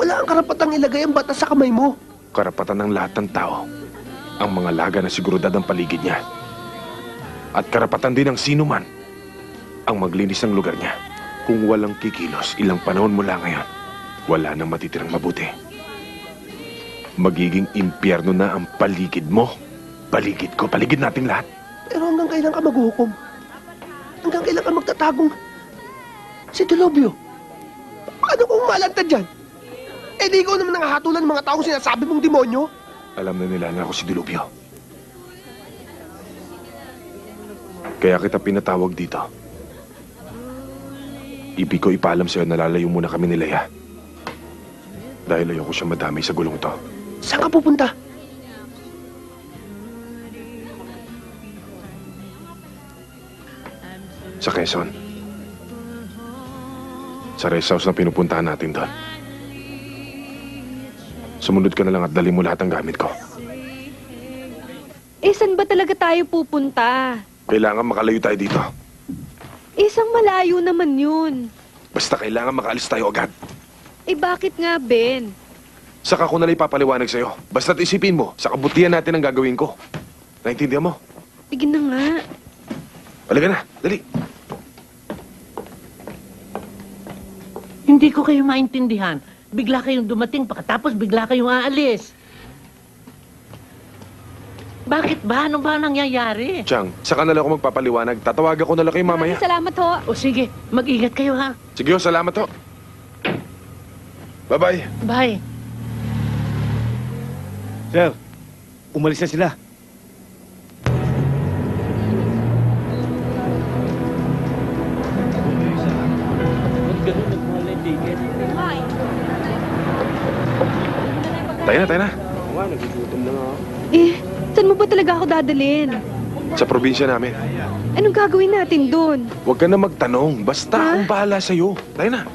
S7: Wala kang karapatang ilagay ang batas sa kamay mo.
S4: Karapatan ng lahat ng tao ang mga laga na seguridad ng paligid niya. At karapatan din ng sino man ang maglinis ng lugar niya. Kung walang kikilos ilang panahon mula ngayon, wala nang matitirang mabuti. Magiging impyerno na ang paligid mo. Paligid ko, paligid nating lahat.
S7: Pero hanggang kailan ka maghuhukom? Hanggang kailan ka magtatagong? Si Dilubyo, paano kung malagtad dyan? Eh di ikaw naman nangahatulan ng mga taong sinasabi mong demonyo?
S4: Alam na nila na ako si Dilubyo. Kaya kita pinatawag dito. Ibig ko ipaalam sa'yo na lalayo muna kami ni Leia. Dahil ayoko siya madamay sa gulong to.
S7: Saan ka pupunta?
S4: Sa Quezon. Sa rest house na pinupuntahan natin doon. Sumunod ka na lang at dali mo lahat ng gamit ko.
S12: Eh, saan ba talaga tayo pupunta?
S4: Kailangan makalayo tayo dito.
S12: Isang malayo naman yun.
S4: Basta kailangan makaalis tayo agad.
S12: Eh, bakit nga, Ben?
S4: Saka ko nalang ipapaliwanag sa'yo. Basta't isipin mo, sa kabutihan natin ang gagawin ko. Naintindihan mo?
S12: Sige na nga.
S4: Halika na, dali.
S18: Hindi ko kayo maintindihan. Bigla kayong dumating, pagkatapos bigla kayong aalis. Bakit ba? Ano ba nangyayari?
S4: Chang, saka na lang ako magpapaliwanag. Tatawagan ko na lang kayo mamaya.
S12: Salamat ho.
S18: O sige, mag-ingat kayo ha.
S4: Sige, salamat ho. Bye-bye.
S18: Bye.
S3: Sir, umalis na sila.
S4: Tayo na.
S12: Eh, saan mo ba talaga ako dadalhin?
S4: Sa probinsya namin.
S12: Anong gagawin natin doon?
S4: Huwag ka na magtanong. Basta akong bahala sa'yo. Tayo na.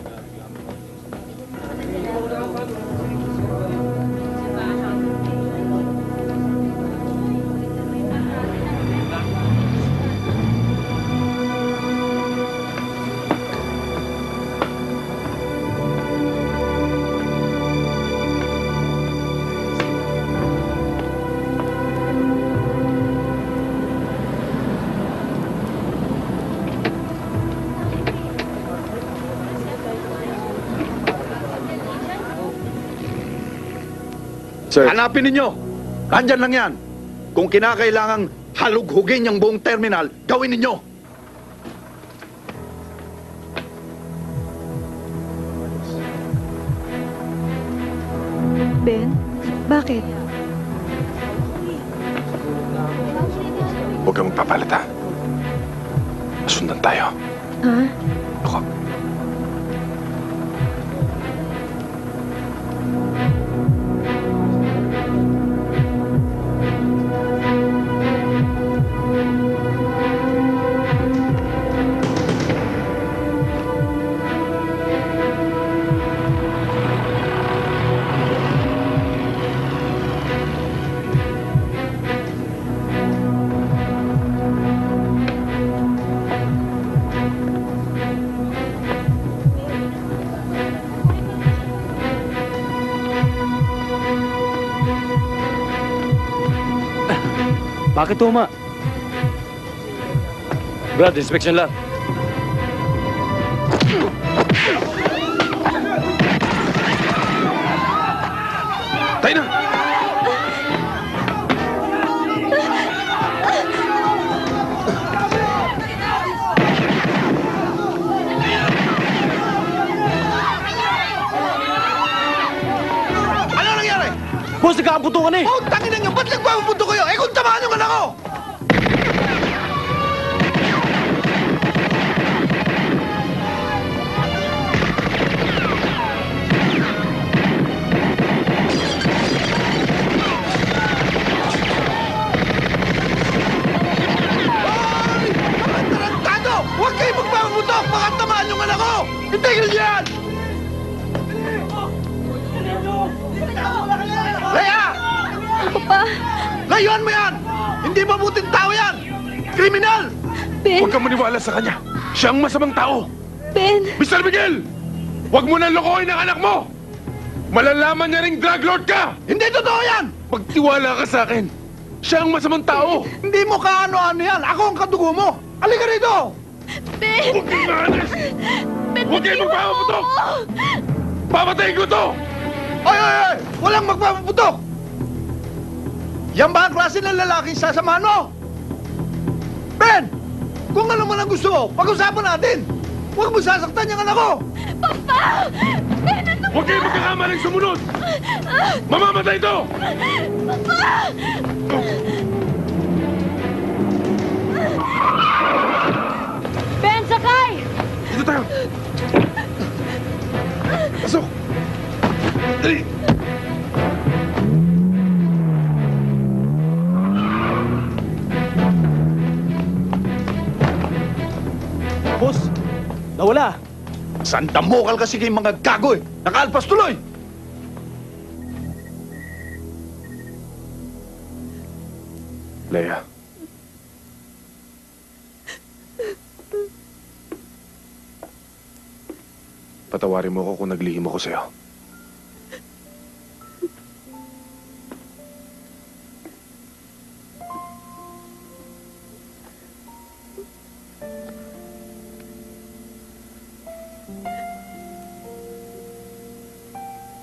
S13: Sir.
S15: Hanapin ninyo. Nandyan lang yan. Kung kinakailangang halughugin yung buong terminal, gawin ninyo.
S12: Ben, bakit?
S4: Huwag kang magpapalata. Masundan tayo.
S12: Ha?
S4: Ako.
S1: Bakit tuma? Brad, inspection lang.
S4: Tayo na!
S15: Ano nangyari?
S1: Boss, nagkakaputukan eh!
S15: Oh, tangin nyo! Ba't nagpapapunto kayo? Eh kung tamaan yung anak ko! Hoy! Mga tarantado! Huwag kayo magpapapunto! Baka tamaan yung anak ko! Itigil yan! Leia!
S12: Papa!
S15: Layuan mo yan! Hindi mabuting tao yan! Kriminal!
S12: Ben!
S4: Huwag kang maniwala sa kanya. Siya ang masamang tao.
S12: Ben!
S4: Mr. Miguel! Huwag mo nang lokohin ang anak mo! Malalaman niya ring drug lord ka!
S15: Hindi totoo yan!
S4: Magtiwala ka sa akin. Siya ang masamang tao.
S15: Hindi mo kaano-ano yan! Ako ang kadugo mo! Halika rito!
S12: Ben!
S4: Huwag kang maalis!
S12: Ben,
S4: Huwag kayong
S12: bitiwan
S4: magpapaputok!
S12: mo ako!
S4: Papatayin ko to!
S15: Oy, oy, oy! Walang magpapaputok! Yan ba ang klase ng lalaking sasamahan mo? Ben! Kung ano man ang gusto mo, pag-usapan natin! Huwag mo sasaktan yung anak ko!
S12: Papa! Ben, ano
S4: Huwag kayong magkakamaling sumunod! Mamamatay to!
S12: Papa!
S14: Ben, sakay!
S4: Dito tayo! Pasok! Dali!
S1: Boss, nawala.
S15: Sandamokal kasi kayong mga gago eh! Nakaalpas tuloy!
S4: Leia. Patawarin mo ako kung naglihim ako sa'yo.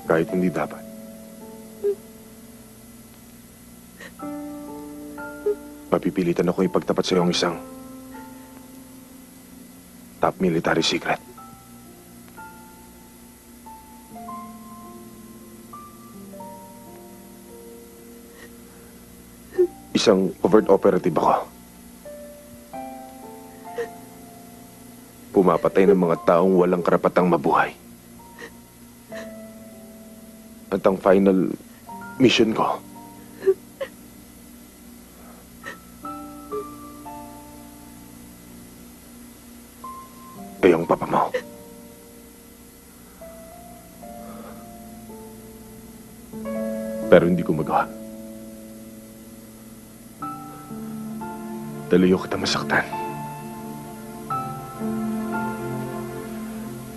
S4: Kahit hindi dapat. Mapipilitan ako ipagtapat sa iyo ang isang top military secret. Isang overt operative ako. Pumapatay ng mga taong walang karapatang mabuhay. At ang final mission ko. Yung papa mo. Pero hindi ko magawa. Dalayo kita masaktan.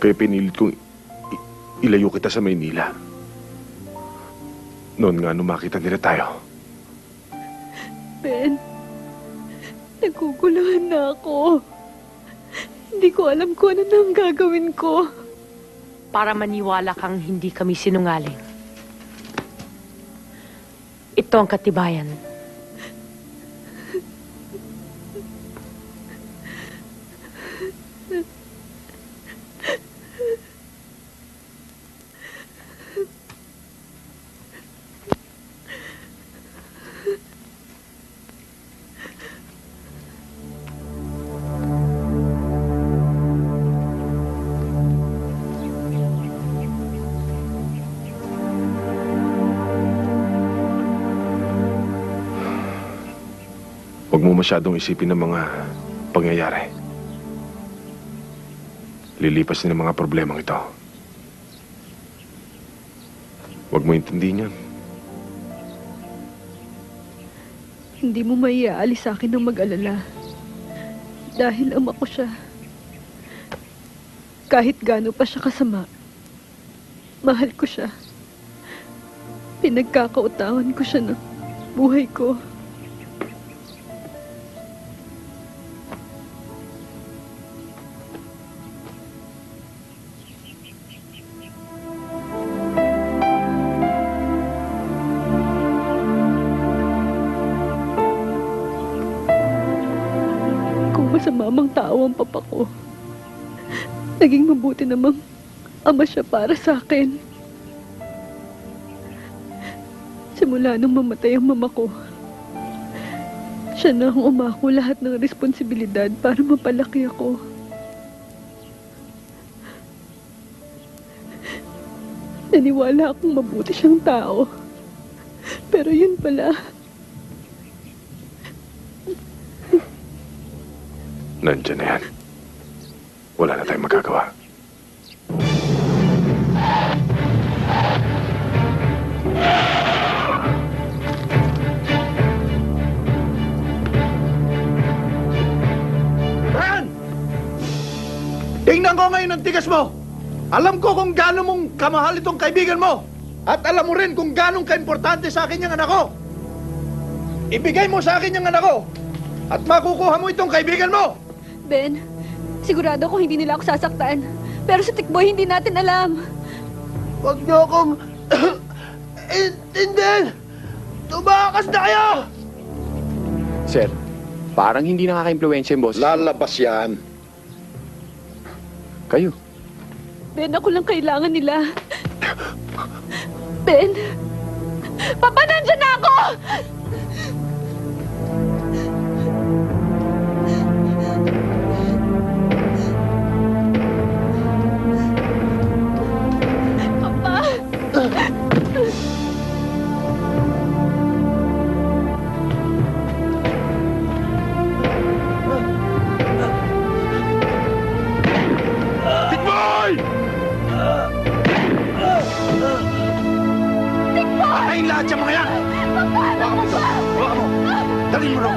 S4: Kaya pinilit kong ilayo kita sa Maynila. Noon nga nung makita nila tayo.
S12: Ben, naguguluhan na ako. Hindi ko alam kung ano na ang gagawin ko.
S14: Para maniwala kang hindi kami sinungaling. Ito ang katibayan.
S4: Huwag mo masyadong isipin ng mga pangyayari. Lilipas din ang mga problemang ito. Huwag mo intindihin yan.
S12: Hindi mo maiaalis sa akin ng mag-alala. Dahil ama ko siya. Kahit gaano pa siya kasama, mahal ko siya. Pinagkakautangan ko siya ng buhay ko. Masama mang tao ang papa ko. Naging mabuti namang ama siya para sa akin. Simula nung mamatay ang mama ko, siya na ang umako lahat ng responsibilidad para mapalaki ako. Naniwala akong mabuti siyang tao. Pero yun pala,
S4: nandiyan na yan. Wala na tayong magagawa.
S15: Ben! Tingnan ko ngayon ang tigas mo. Alam ko kung gaano mong kamahal itong kaibigan mo. At alam mo rin kung gaano kaimportante sa akin yung anak ko. Ibigay mo sa akin yung anak ko. At makukuha mo itong kaibigan mo.
S12: Ben, sigurado ko hindi nila ako sasaktan. Pero sa Tikboy, hindi natin alam.
S7: Huwag niyo akong intindihin! Tumakas na kayo!
S8: Sir, parang hindi nakaka-impluensya yung boss.
S5: Lalabas yan.
S8: Kayo.
S12: Ben, ako lang kailangan nila. Ben! Papa, nandyan na ako!
S15: Patayin lahat yung mga yan! Hawakan mo ito! Hawakan mo! Dalhin mo rin!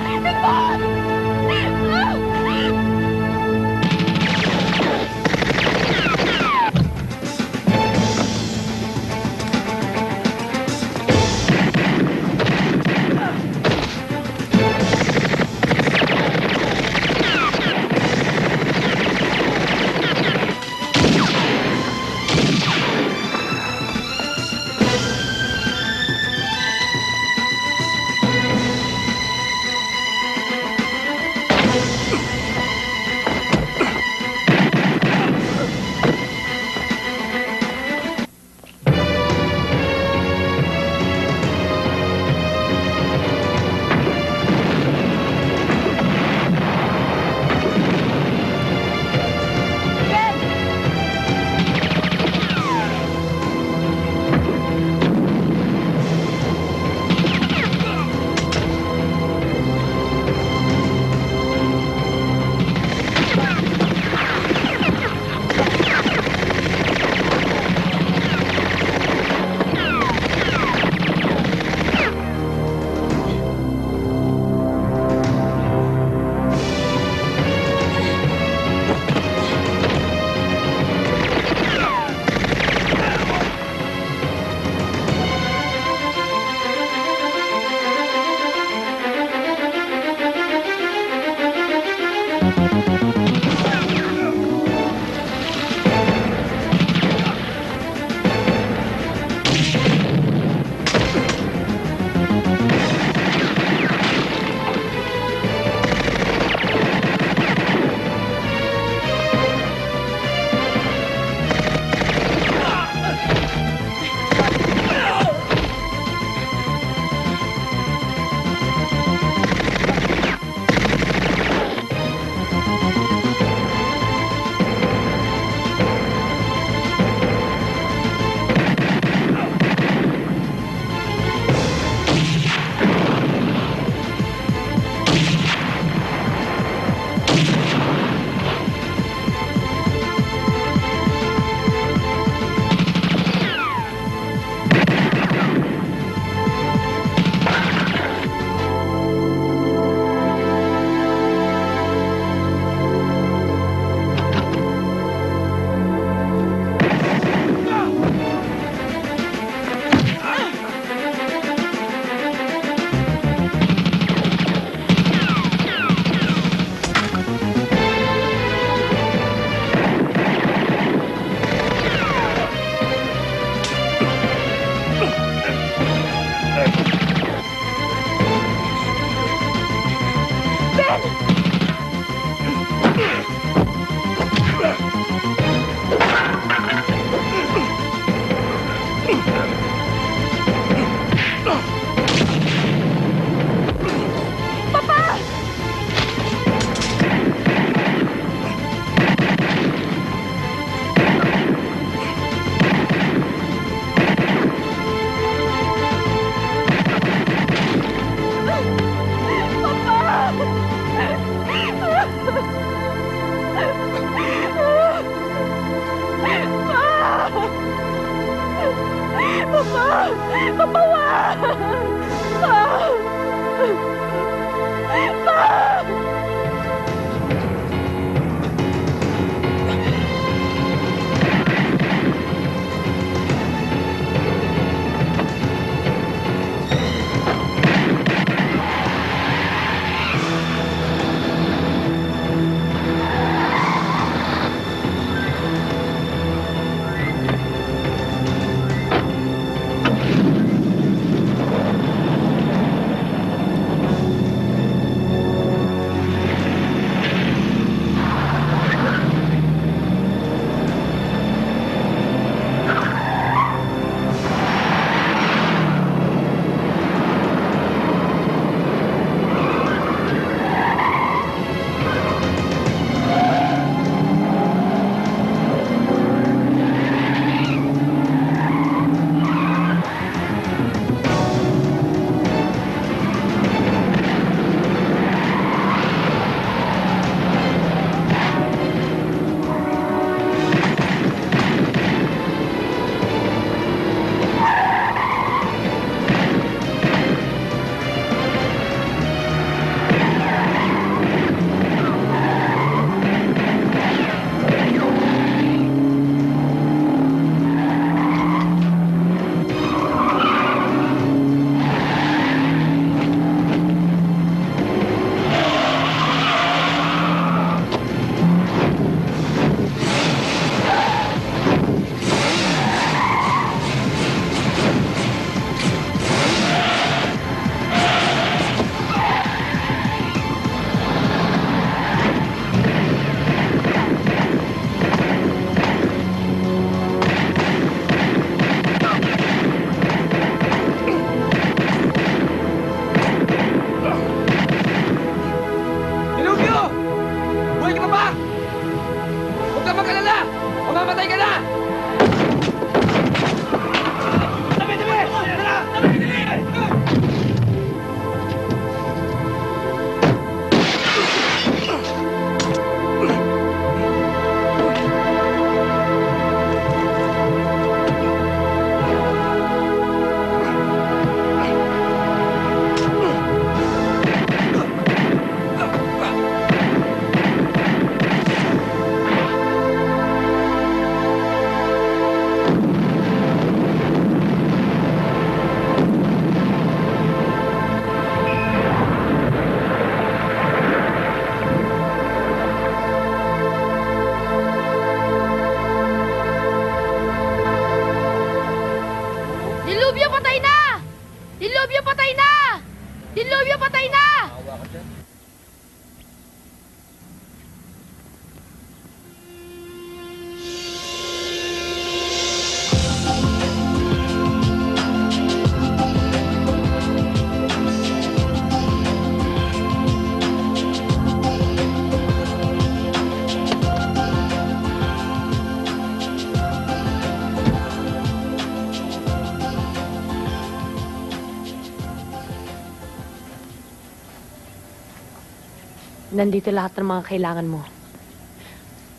S14: Nandito lahat ng mga kailangan mo.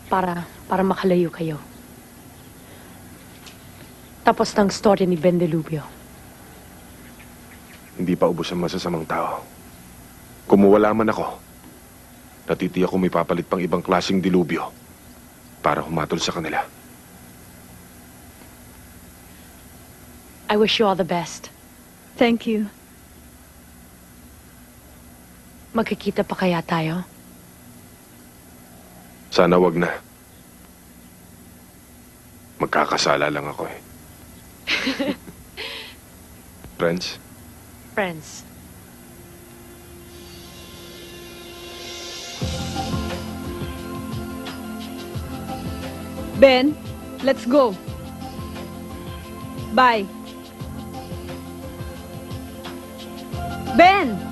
S14: Para makalayo kayo. Tapos ng story ni Ben Delubio.
S4: Hindi pa ubos ang masasamang tao. Kumuwala man ako, natitiyak ko may papalit pang ibang klaseng dilubyo para humatol sa kanila.
S14: I wish you all the best.
S12: Thank you.
S14: Magkikita pa kaya tayo?
S4: Sana wag na. Magkakasala lang ako eh. Friends?
S14: Friends.
S12: Ben, let's go. Bye. Ben!